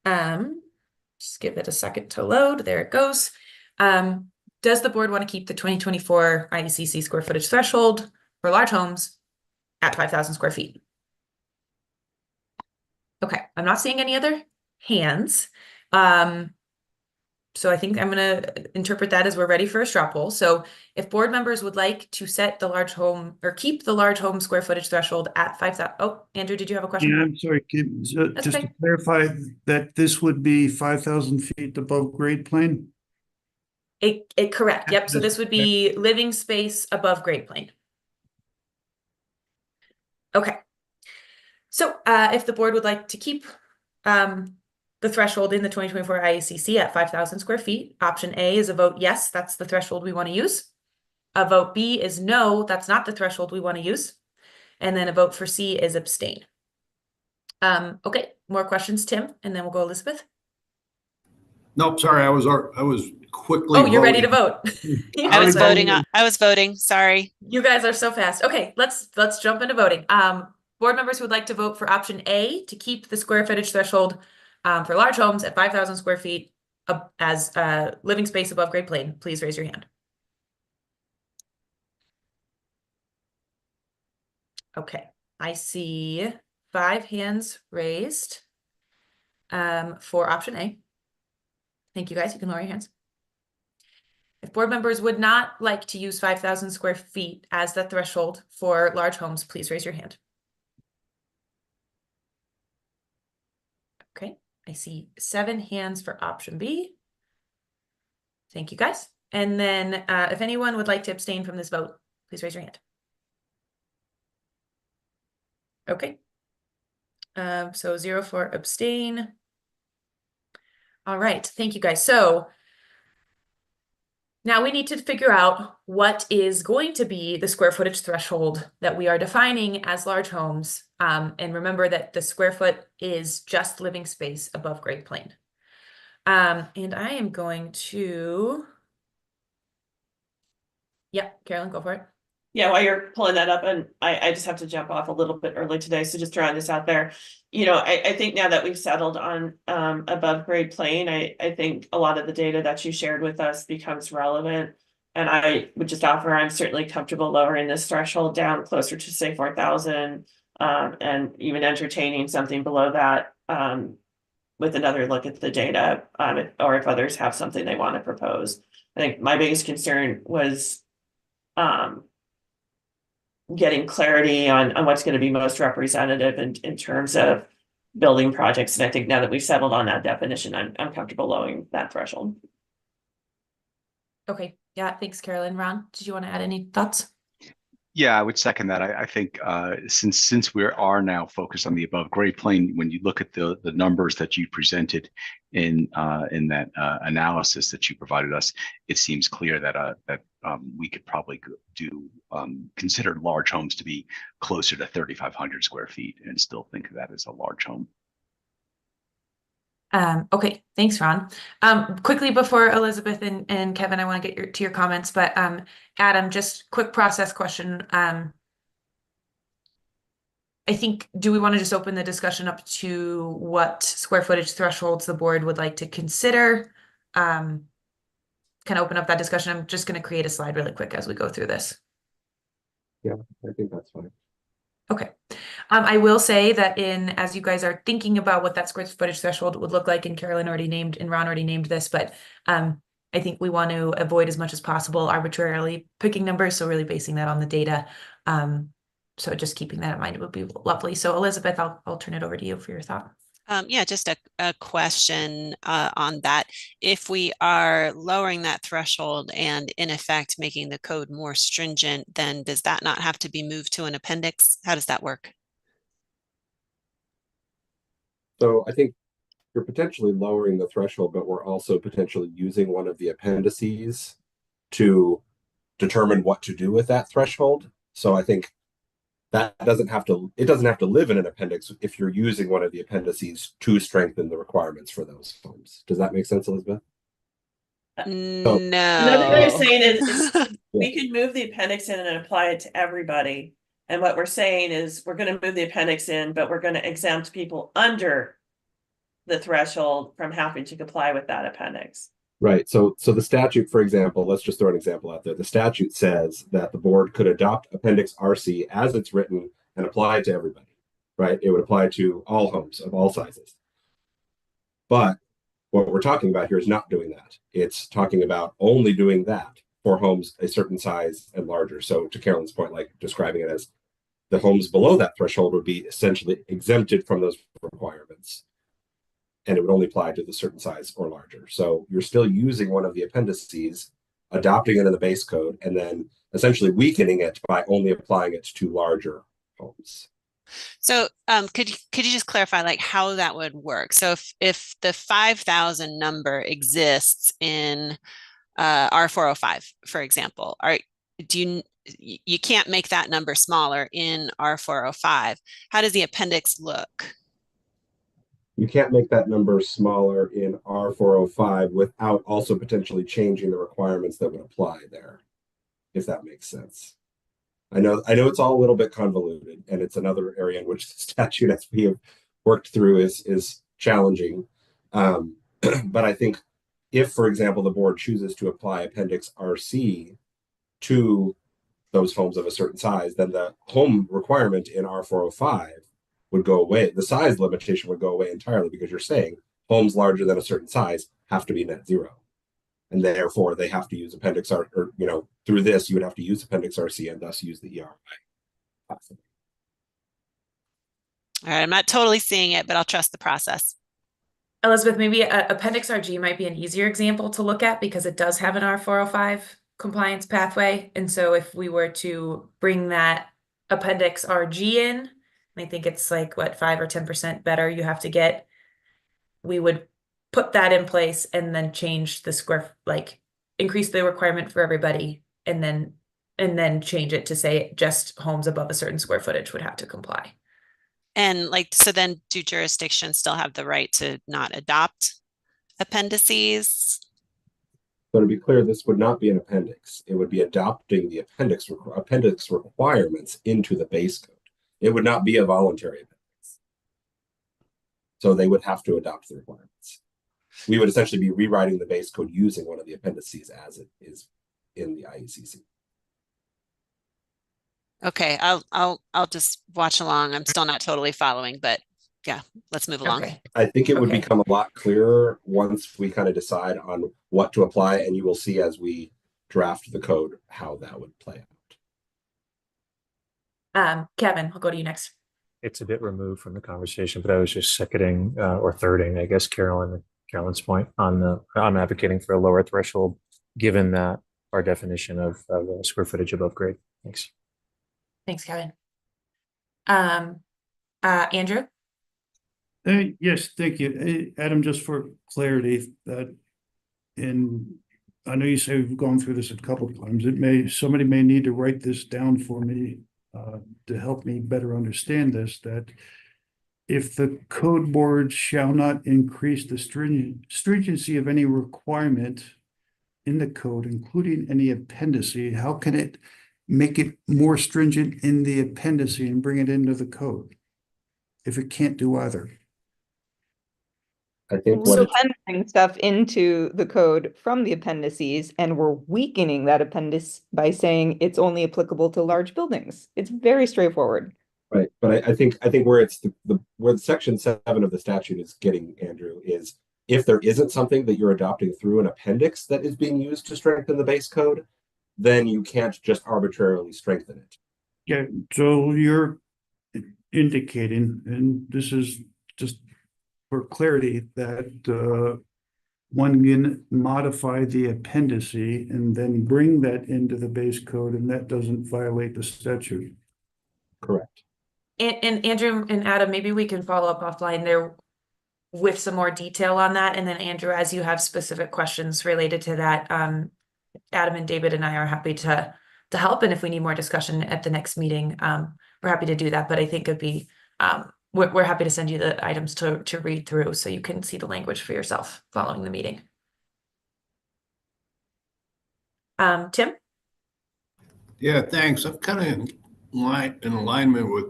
just give it a second to load. There it goes. Does the board want to keep the 2024 IECC square footage threshold for large homes at 5,000 square feet? Okay, I'm not seeing any other hands. So I think I'm going to interpret that as we're ready for a straw poll. So if board members would like to set the large home or keep the large home square footage threshold at 5,000. Oh, Andrew, did you have a question? Yeah, I'm sorry, just okay. to clarify that this would be 5,000 feet above grade plane? It correct. Yep. So this would be living space above grade plane. Okay. So if the board would like to keep the threshold in the 2024 IECC at 5,000 square feet, option A is a vote yes, that's the threshold we want to use. A vote B is no, that's not the threshold we want to use. And then a vote for C is abstain. Okay, more questions, Tim, and then we'll go Elizabeth. Nope, sorry, I was quickly. Oh, you're ready to vote. I was voting. I was voting. Sorry. You guys are so fast. Okay, let's jump into voting. Board members who would like to vote for option A to keep the square footage threshold for large homes at 5,000 square feet as living space above grade plane, please raise your hand. Okay, I see 5 hands raised for option A. Thank you guys, you can lower your hands. If board members would not like to use 5,000 square feet as the threshold for large homes, please raise your hand. Okay, I see 7 hands for option B. Thank you guys. And then if anyone would like to abstain from this vote, please raise your hand. Okay. So 0 for abstain. All right, thank you guys. So now we need to figure out what is going to be the square footage threshold that we are defining as large homes. And remember that the square foot is just living space above grade plane. And I am going to, yeah, Carolyn, go for it. Yeah, while you're pulling that up, and I just have to jump off a little bit early today, so just throwing this out there. I think now that we've settled on above grade plane, I think a lot of the data that you shared with us becomes relevant. And I would just offer, I'm certainly comfortable lowering this threshold down closer to say 4,000, and even entertaining something below that with another look at the data, or if others have something they want to propose. I think my biggest concern was getting clarity on what's going to be most representative in terms of building projects. And I think now that we've settled on that definition, I'm comfortable lowering that threshold. Okay. Yeah. Thanks, Carolyn. Ron, did you want to add any thoughts? Yeah, I would second that. I think since we are now focused on the above grade plane, when you look at the numbers that you presented in that analysis that you provided us, it seems clear that we could probably consider large homes to be closer to 3,500 square feet and still think of that as a large home. Okay, thanks, Ron. Quickly before Elizabeth and Kevin, I want to get to your comments, but Adam, just quick process question. I think, do we want to just open the discussion up to what square footage thresholds the board would like to consider? Kind of open up that discussion. I'm just going to create a slide really quick as we go through this. Yeah, I think that's fine. Okay. I will say that as you guys are thinking about what that square footage threshold would look like, and Carolyn already named and Ron already named this, but I think we want to avoid as much as possible arbitrarily picking numbers. So really basing that on the data. So just keeping that in mind would be lovely. So Elizabeth, I'll turn it over to you for your thought. Yeah, just a question on that. If we are lowering that threshold and in effect making the code more stringent, then does that not have to be moved to an appendix? How does that work? So I think you're potentially lowering the threshold, but we're also potentially using one of the appendices to determine what to do with that threshold. So I think that it doesn't have to live in an appendix if you're using one of the appendices to strengthen the requirements for those homes. Does that make sense, Elizabeth? Another thing you're No. saying is we could move the appendix in and apply it to everybody. And what we're saying is we're going to move the appendix in, but we're going to exempt people under the threshold from having to comply with that appendix. Right. So the statute, for example, let's just throw an example out there. The statute says that the board could adopt Appendix RC as it's written and apply it to everybody, right? It would apply to all homes of all sizes. But what we're talking about here is not doing that. It's talking about only doing that for homes a certain size and larger. So to Carolyn's point, like describing it as the homes below that threshold would be essentially exempted from those requirements. And it would only apply to the certain size or larger. So you're still using one of the appendices, adopting it in the base code, and then essentially weakening it by only applying it to larger homes. So could you just clarify like how that would work? So if the 5,000 number exists in R405, for example, you can't make that number smaller in R405. How does the appendix look? You can't make that number smaller in R405 without also potentially changing the requirements that would apply there, if that makes sense. I know it's all a little bit convoluted, and it's another area in which the statute, as we have worked through, is challenging. But I think if, for example, the board chooses to apply Appendix RC to those homes of a certain size, then the home requirement in R405 would go away. The size limitation would go away entirely, because you're saying homes larger than a certain size have to be net zero. And therefore they have to use Appendix R, or, through this, you would have to use Appendix RC and thus use the ERI. All right, I'm not totally seeing it, but I'll trust the process. Elizabeth, maybe Appendix RG might be an easier example to look at because it does have an R405 compliance pathway. And so if we were to bring that Appendix RG in, I think it's like, what, 5 or 10% better you have to get. We would put that in place and then change the increase the requirement for everybody and then change it to say just homes above a certain square footage would have to comply. And so then do jurisdictions still have the right to not adopt appendices? So to be clear, this would not be an appendix. It would be adopting the appendix requirements into the base code. It would not be a voluntary appendix. So they would have to adopt the requirements. We would essentially be rewriting the base code using one of the appendices as it is in the IECC. Okay, I'll just watch along. I'm still not totally following, but yeah, let's move along. Okay. I think it would become a lot clearer once we kind of decide on what to apply, and you will see as we draft the code how that would play out. Kevin, I'll go to you next. It's a bit removed from the conversation, but I was just seconding or thirding, I guess, Carolyn's point on I'm advocating for a lower threshold, given that our definition of square footage above grade. Thanks. Thanks, Kevin. Andrew? Yes, thank you. Adam, just for clarity, that I know you say we've gone through this a couple of times. Somebody may need to write this down for me to help me better understand this, that if the code board shall not increase the stringency of any requirement in the code, including any appendix, how can it make it more stringent in the appendix and bring it into the code if it can't do either? I think we're appending stuff into the code from the appendices, and we're weakening that appendix by saying it's only applicable to large buildings. It's very straightforward. Right, but I think where it's where Section 7 of the statute is getting, Andrew, is if there isn't something that you're adopting through an appendix that is being used to strengthen the base code, then you can't just arbitrarily strengthen it. Yeah, so you're indicating, and this is just for clarity, that one can modify the appendix and then bring that into the base code, and that doesn't violate the statute. Correct. And Andrew and Adam, maybe we can follow up offline there with some more detail on that. And then Andrew, as you have specific questions related to that, Adam and David and I are happy to help. And if we need more discussion at the next meeting, we're happy to do that. But I think it'd be we're happy to send you the items to, read through so you can see the language for yourself following the meeting. Okay, I think that's fine. Thanks, Andrew. Kevin? Thank you. Thanks, Andrew. Elizabeth? Yes, thank you. Adam, just for clarity, that Tim? Yeah, thanks. I'm kind of in alignment with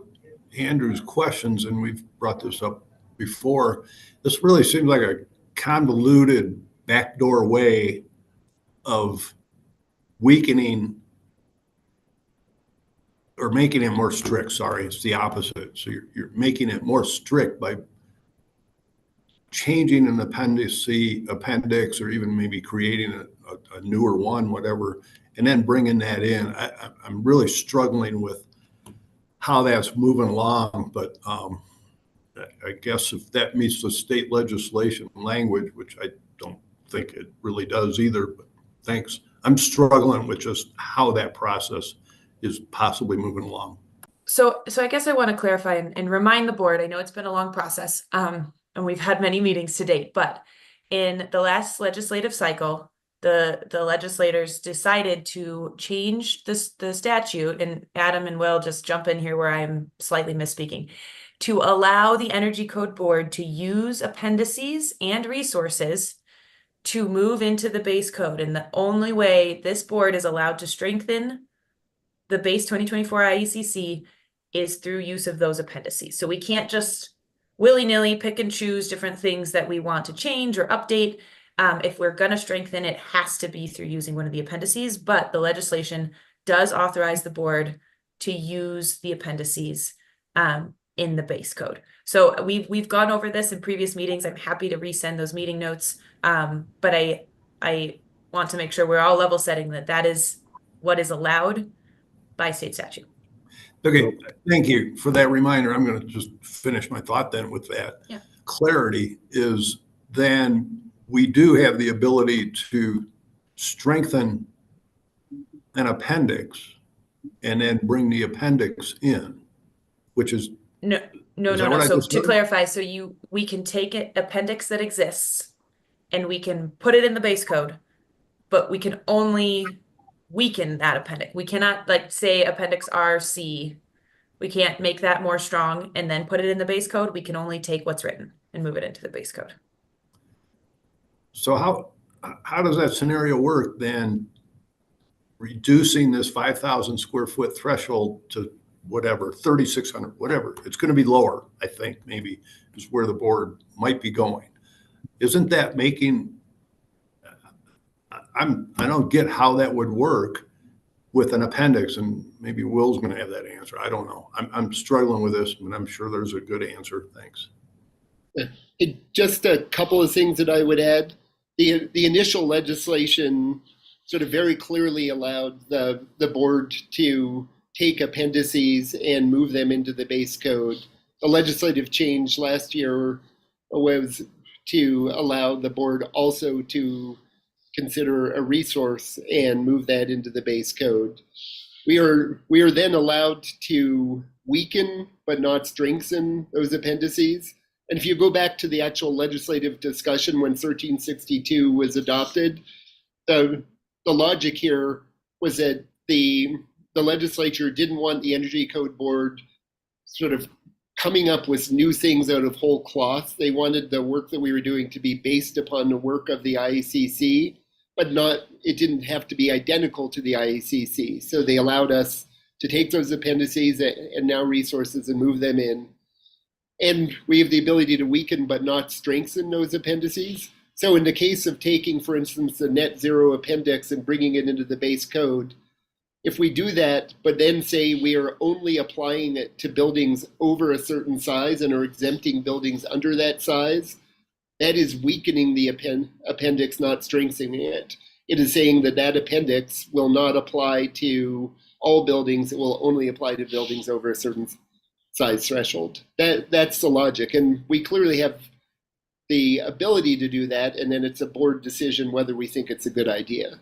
Andrew's questions, and we've brought this up before. This really seems like a convoluted backdoor way of weakening or making it more strict. Sorry, it's the opposite. So you're making it more strict by changing an appendix, or even maybe creating a newer one, whatever, and then bringing that in. I'm really struggling with how that's moving along, but I guess if that meets the state legislation language, which I don't think it really does either, but thanks. I'm struggling with just how that process is possibly moving along. So I guess I want to clarify and remind the board, I know it's been a long process, and we've had many meetings to date, but in the last legislative cycle, the legislators decided to change the statute, and Adam and Will just jump in here where I'm slightly misspeaking, to allow the Energy Code Board to use appendices and resources to move into the base code. And the only way this board is allowed to strengthen the base 2024 IECC is through use of those appendices. So we can't just willy-nilly pick and choose different things that we want to change or update. If we're going to strengthen, it has to be through using one of the appendices, but the legislation does authorize the board to use the appendices in the base code. So we've gone over this in previous meetings. I'm happy to resend those meeting notes. But I want to make sure we're all level setting that is what is allowed by state statute. Okay, thank you for that reminder. I'm going to just finish my thought then with that. Yeah. Clarity is then we do have the ability to strengthen an appendix and then bring the appendix in, which is No. what I So just to heard? clarify, we can take an appendix that exists and we can put it in the base code, but we can only weaken that appendix. We cannot, like, say appendix RC. We can't make that more strong and then put it in the base code. We can only take what's written and move it into the base code. So how does that scenario work then? Reducing this 5,000 square foot threshold to whatever, 3,600, whatever. It's going to be lower, I think, maybe is where the board might be going. Isn't that making, I don't get how that would work with an appendix, and maybe Will's going to have that answer. I don't know. I'm struggling with this, but I'm sure there's a good answer. Thanks. Just a couple of things that I would add. The initial legislation sort of very clearly allowed the board to take appendices and move them into the base code. The legislative change last year was to allow the board also to consider a resource and move that into the base code. We are then allowed to weaken but not strengthen those appendices. And if you go back to the actual legislative discussion when 1362 was adopted, the logic here was that the legislature didn't want the Energy Code Board sort of coming up with new things out of whole cloth. They wanted the work that we were doing to be based upon the work of the IECC, but it didn't have to be identical to the IECC. So they allowed us to take those appendices and now resources and move them in. And we have the ability to weaken but not strengthen those appendices. So in the case of taking, for instance, the net zero appendix and bringing it into the base code, if we do that, but then say we are only applying it to buildings over a certain size and are exempting buildings under that size, that is weakening the appendix, not strengthening it. It is saying that appendix will not apply to all buildings. It will only apply to buildings over a certain size threshold. That's the logic. And we clearly have the ability to do that. And then it's a board decision whether we think it's a good idea.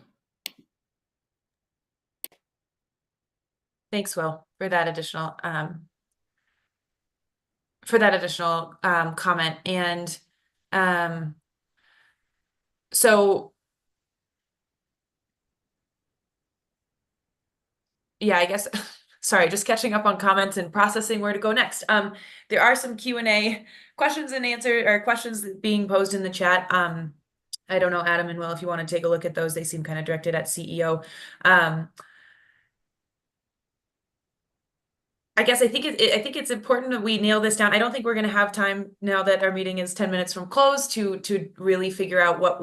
Thanks, Will, for that additional comment. And so yeah, I guess sorry, just catching up on comments and processing where to go next. There are some Q&A questions being posed in the chat. I don't know, Adam and Will, if you want to take a look at those, they seem kind of directed at CEO. I guess I think it's important that we nail this down. I don't think we're going to have time now that our meeting is 10 minutes from close to really figure out what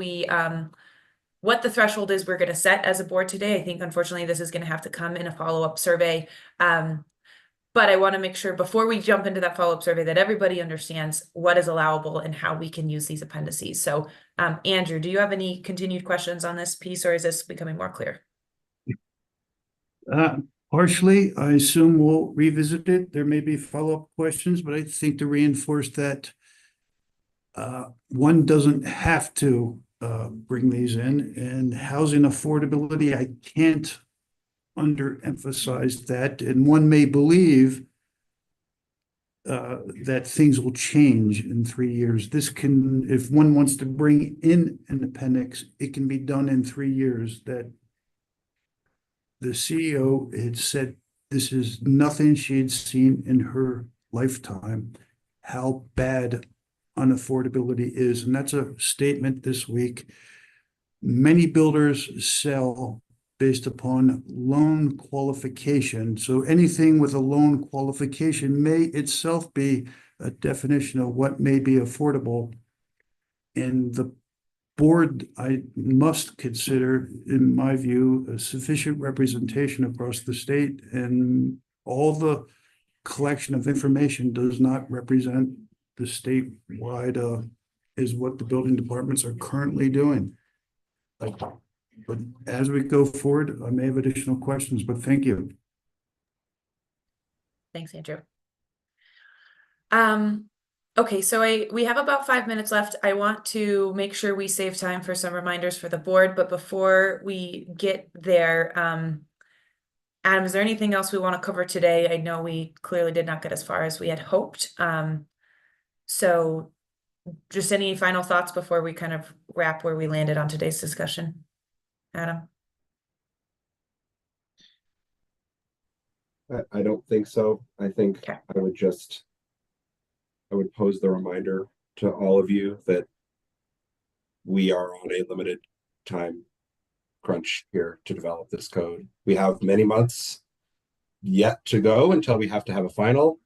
what the threshold is we're going to set as a board today. I think unfortunately this is going to have to come in a follow-up survey. But I want to make sure before we jump into that follow-up survey that everybody understands what is allowable and how we can use these appendices. So Andrew, do you have any continued questions on this piece, or is this becoming more clear? Partially, I assume we'll revisit it. There may be follow-up questions, but I think to reinforce that one doesn't have to bring these in. And housing affordability, I can't underemphasize that. And one may believe that things will change in 3 years. This can, if one wants to bring in an appendix, it can be done in 3 years. That the CEO had said this is nothing she had seen in her lifetime, how bad unaffordability is. And that's a statement this week. Many builders sell based upon loan qualification. So anything with a loan qualification may itself be a definition of what may be affordable. And the board, I must consider, in my view, a sufficient representation across the state, and all the collection of information does not represent the statewide is what the building departments are currently doing. But as we go forward, I may have additional questions, but thank you. Thanks, Andrew. Okay, so we have about 5 minutes left. I want to make sure we save time for some reminders for the board, but before we get there, Adam, is there anything else we want to cover today? I know we clearly did not get as far as we had hoped. So just any final thoughts before we kind of wrap where we landed on today's discussion? Adam? I don't think so. I think Okay. I would pose the reminder to all of you that we are on a limited time crunch here to develop this code. We have many months yet to go until we have to have a final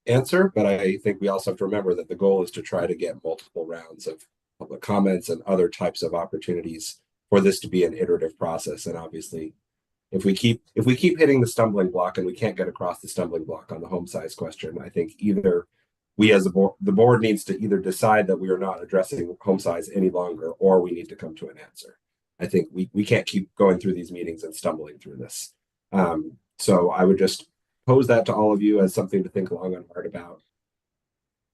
answer, but I think we also have to remember that the goal is to try to get multiple rounds of public comments and other types of opportunities for this to be an iterative process. And obviously, if we keep hitting the stumbling block and we can't get across the stumbling block on the home size question, I think either we as the board needs to either decide that we are not addressing home size any longer, or we need to come to an answer. I think we can't keep going through these meetings and stumbling through this. So I would just pose that to all of you as something to think long and hard about.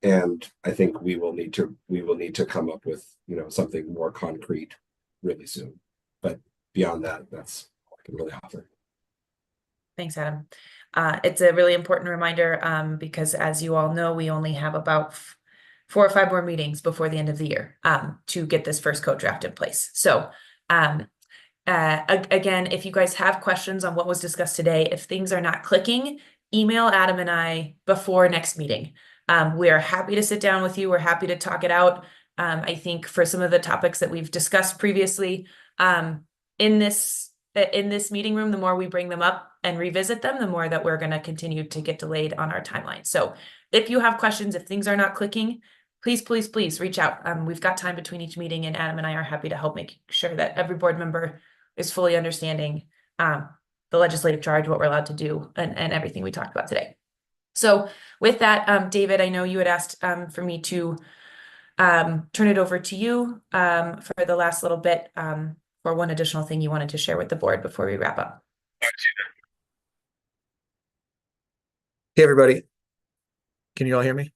And I think we will need to come up with, something more concrete really soon. But beyond that, that's all I can really offer. Thanks, Adam. It's a really important reminder because, as you all know, we only have about 4 or 5 more meetings before the end of the year to get this first code draft in place. So again, if you guys have questions on what was discussed today, if things are not clicking, email Adam and I before next meeting. We are happy to sit down with you. We're happy to talk it out. I think for some of the topics that we've discussed previously in this meeting room, the more we bring them up and revisit them, the more that we're going to continue to get delayed on our timeline. So if you have questions, if things are not clicking, please reach out. We've got time between each meeting, and Adam and I are happy to help make sure that every board member is fully understanding the legislative charge, what we're allowed to do, and everything we talked about today. So with that, David, I know you had asked for me to turn it over to you for the last little bit for one additional thing you wanted to share with the board before we wrap up. Hey, everybody. Can you all hear me?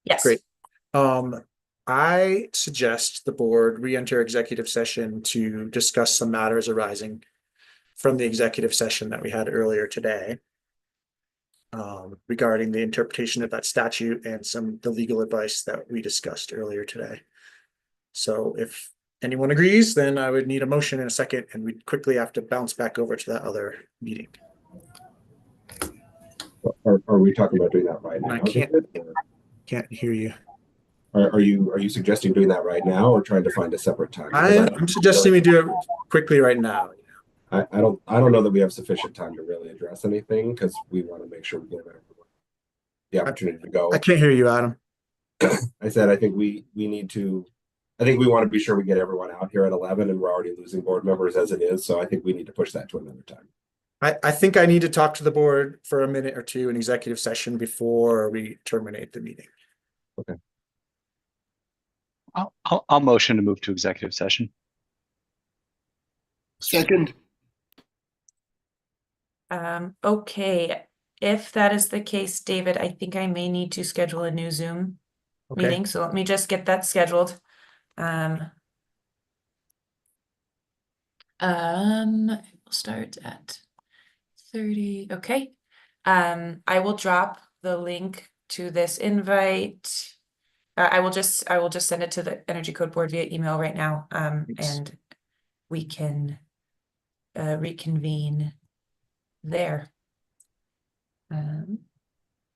Yes. Great. I suggest the board re-enter executive session to discuss some matters arising from the executive session that we had earlier today regarding the interpretation of that statute and the legal advice that we discussed earlier today. So if anyone agrees, then I would need a motion in a second, and we'd quickly have to bounce back over to that other meeting. Are we talking about doing that right now? I can't hear you. Are you suggesting doing that right now or trying to find a separate time? I'm suggesting we do it quickly right now. I don't know that we have sufficient time to really address anything because we want to make sure we give everyone the opportunity to go. I can't hear you, Adam. I said I think we need to. I think we want to be sure we get everyone out here at 11, and we're already losing board members as it is. So I think we need to push that to another time. I think I need to talk to the board for a minute or two in executive session before we terminate the meeting. Okay. I'll motion to move to executive session. Second. Okay, if that is the case, David, I think I may need to schedule a new Zoom Okay. meeting, so let me just get that scheduled. We'll start at 30. Okay. I will drop the link to this invite. I will just send it to the Energy Code Board via email right now. Thanks. And we can reconvene there.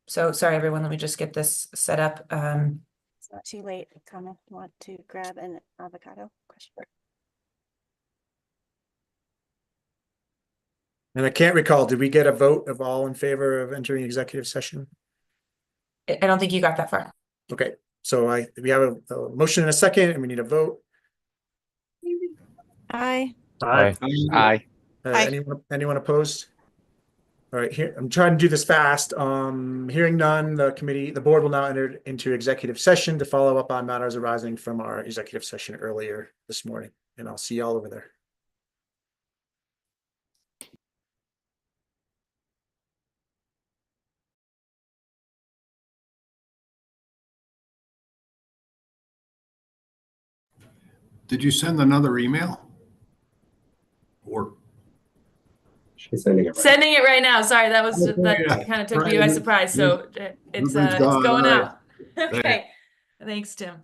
So sorry, everyone, let me just get this set up. It's not too late. Connor, want to grab an avocado? Question. And I can't recall, did we get a vote of all in favor of entering executive session? I don't think you got that far. Okay, so we have a motion and a second, and we need a vote. Aye. Aye. Aye. Aye. Anyone opposed? All right, here, I'm trying to do this fast. Hearing none, the board will now enter into executive session to follow up on matters arising from our executive session earlier this morning, and I'll see y'all over there. Did you send another email? Or She's sending it right. Sending it right now. Sorry, that was Okay, that yeah. kind of took Right. me by surprise. So it's going All right. out. Okay. Thanks, Tim.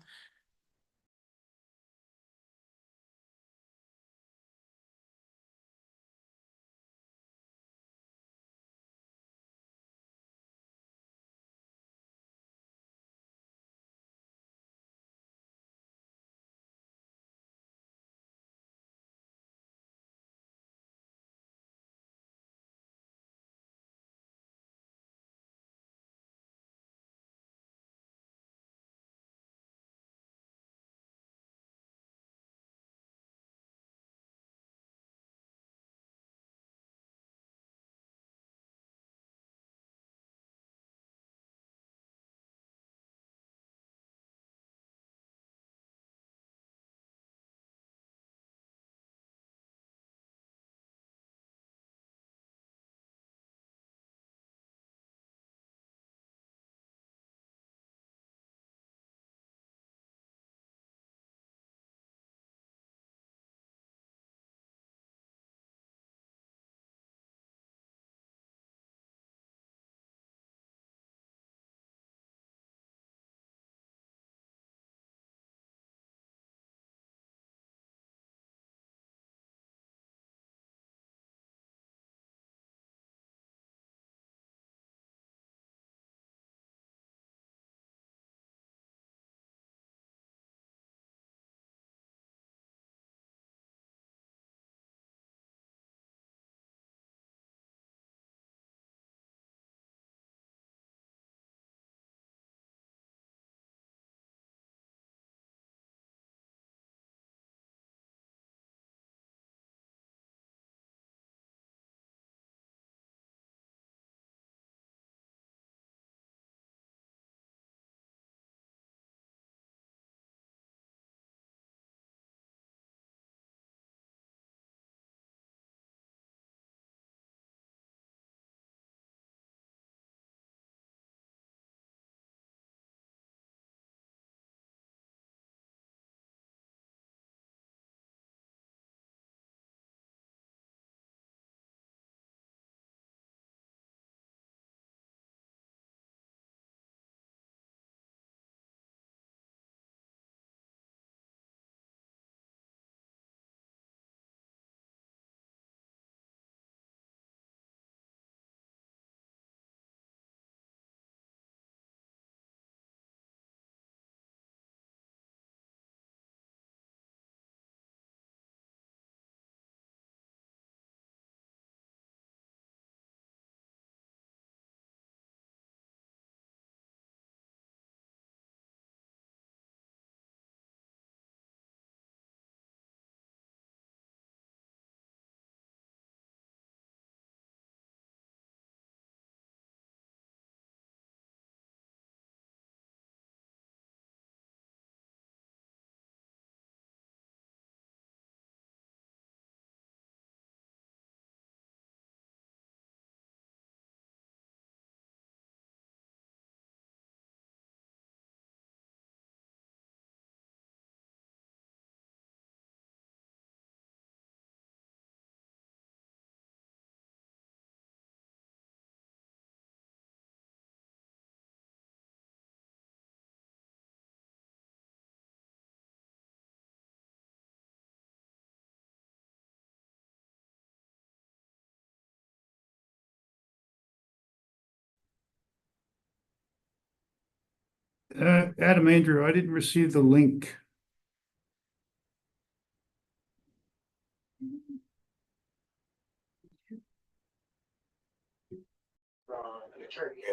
Adam, Andrew, I didn't receive the link.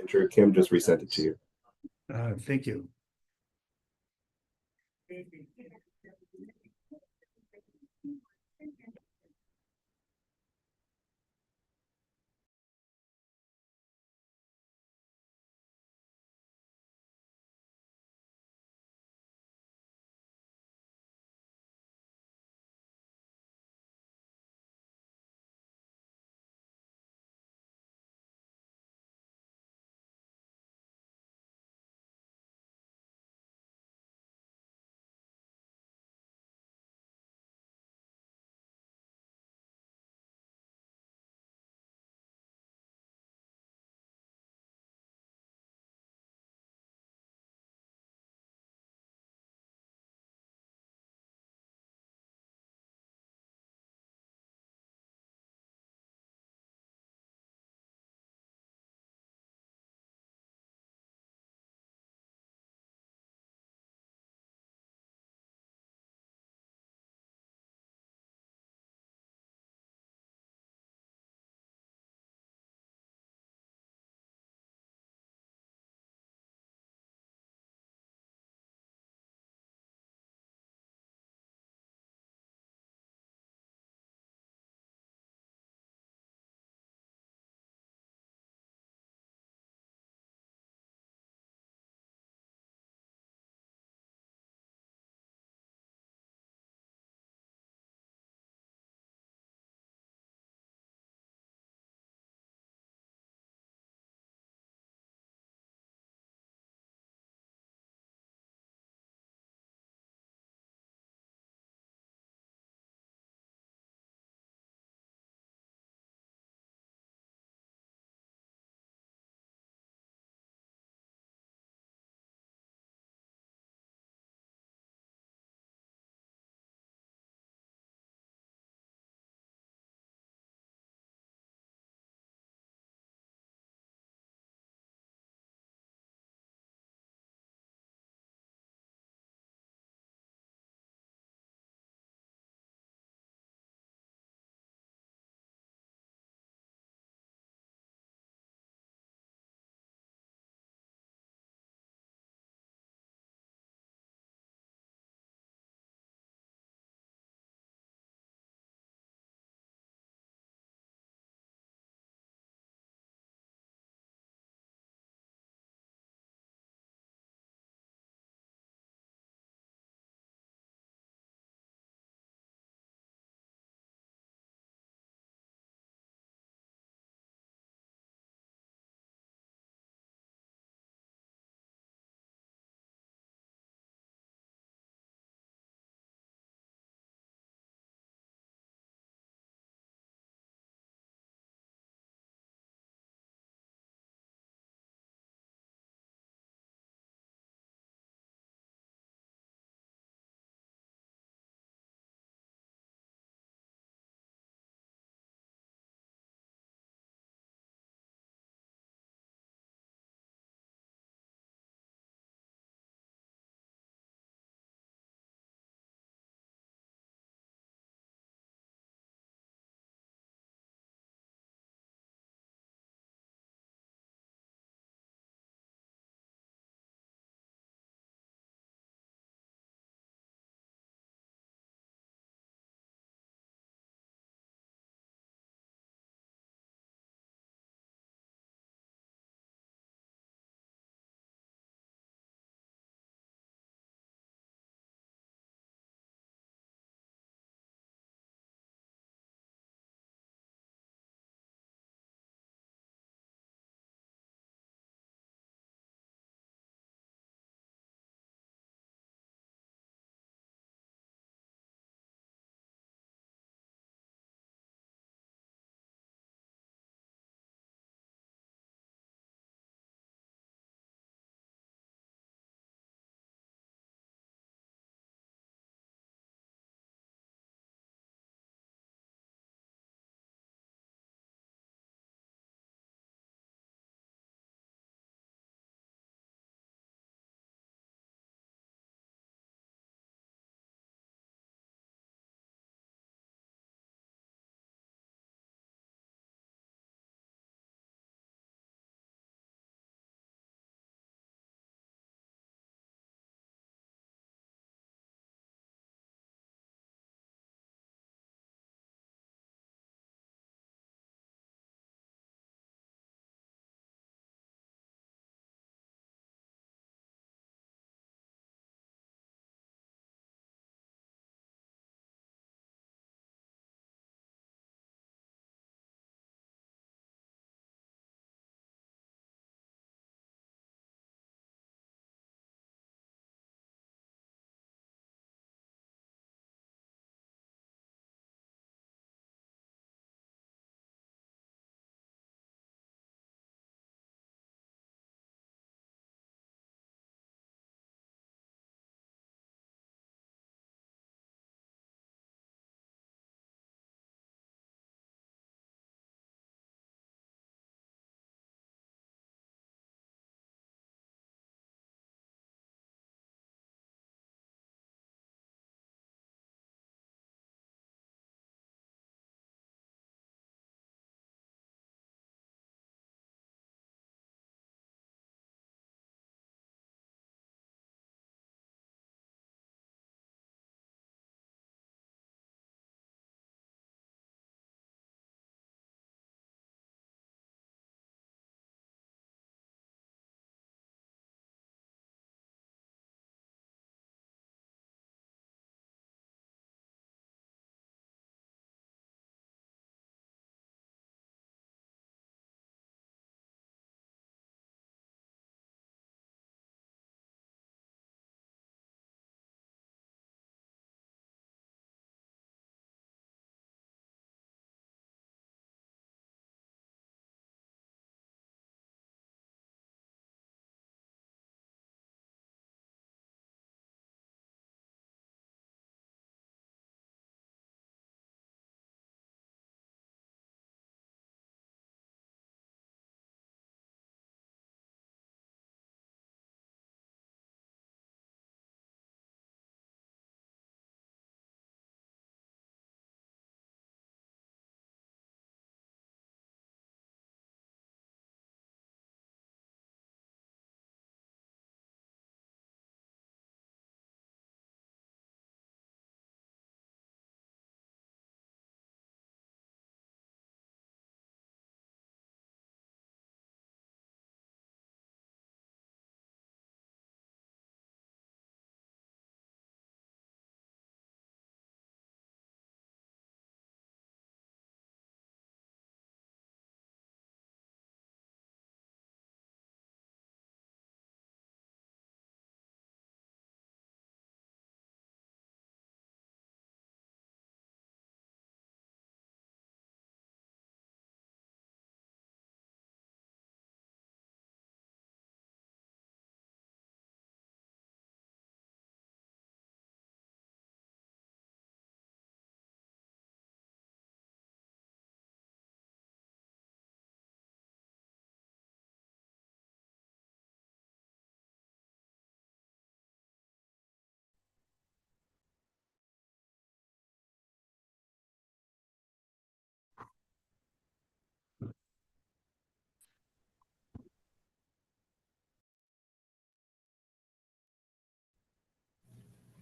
Andrew, Kim just resent it to you. Thank you.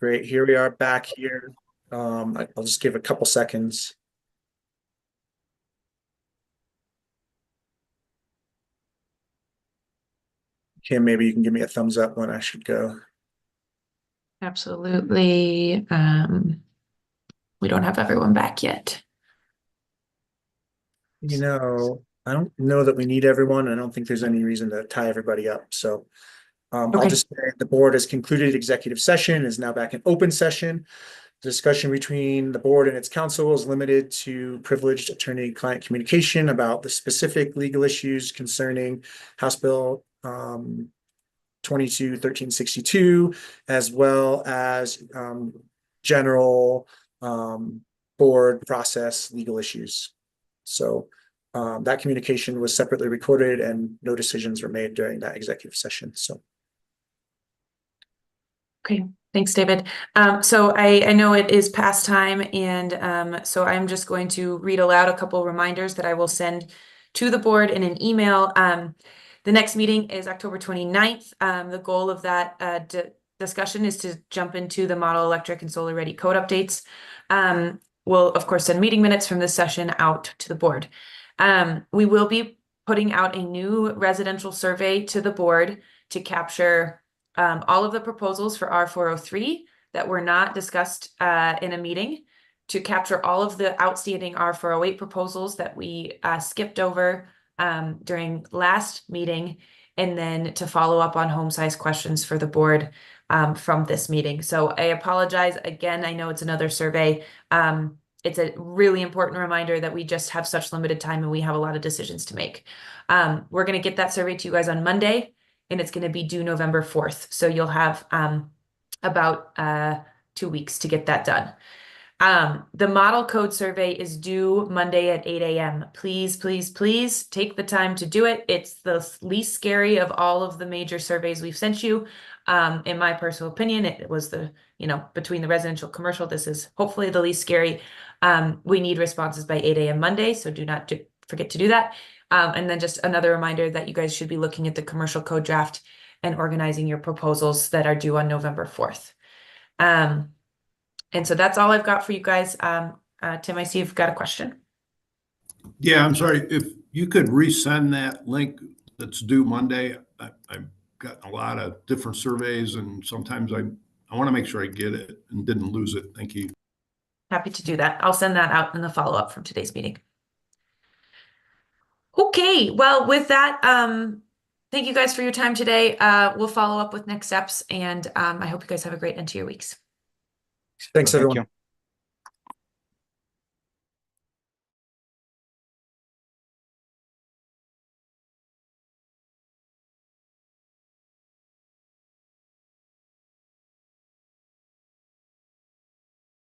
Great, here we are back here. I'll just give a couple seconds. Kim, maybe you can give me a thumbs up when I should go. Absolutely. We don't have everyone back yet. You know, I don't know that we need everyone. I don't think there's any reason to tie everybody up. So I'll Okay. just say the board has concluded executive session, is now back in open session. Discussion between the board and its counsel is limited to privileged attorney-client communication about the specific legal issues concerning House Bill 22-1362, as well as general board process legal issues. So that communication was separately recorded and no decisions were made during that executive session. So. Okay, thanks, David. So I know it is past time, and so I'm just going to read aloud a couple reminders that I will send to the board in an email. The next meeting is October 29th. The goal of that discussion is to jump into the model electric and solar ready code updates. We'll, of course, send meeting minutes from this session out to the board. We will be putting out a new residential survey to the board to capture all of the proposals for R403 that were not discussed in a meeting, to capture all of the outstanding R408 proposals that we skipped over during last meeting, and then to follow up on home size questions for the board from this meeting. So I apologize again. I know it's another survey. It's a really important reminder that we just have such limited time and we have a lot of decisions to make. We're going to get that survey to you guys on Monday, and it's going to be due November 4th. So you'll have about 2 weeks to get that done. The model code survey is due Monday at 8 a.m. Please, please, please take the time to do it. It's the least scary of all of the major surveys we've sent you. In my personal opinion, it was the, between the residential commercial, this is hopefully the least scary. We need responses by 8 a.m. Monday, so do not forget to do that. And then just another reminder that you guys should be looking at the commercial code draft and organizing your proposals that are due on November 4th. And so that's all I've got for you guys. Tim, I see you've got a question. Yeah, I'm sorry. If you could resend that link that's due Monday. I've gotten a lot of different surveys, and sometimes I want to make sure I get it and didn't lose it. Thank you. Happy to do that. I'll send that out in the follow-up from today's meeting. Okay, well, with that, thank you guys for your time today. We'll follow up with next steps, and I hope you guys have a great end to your weeks. Thanks, everyone.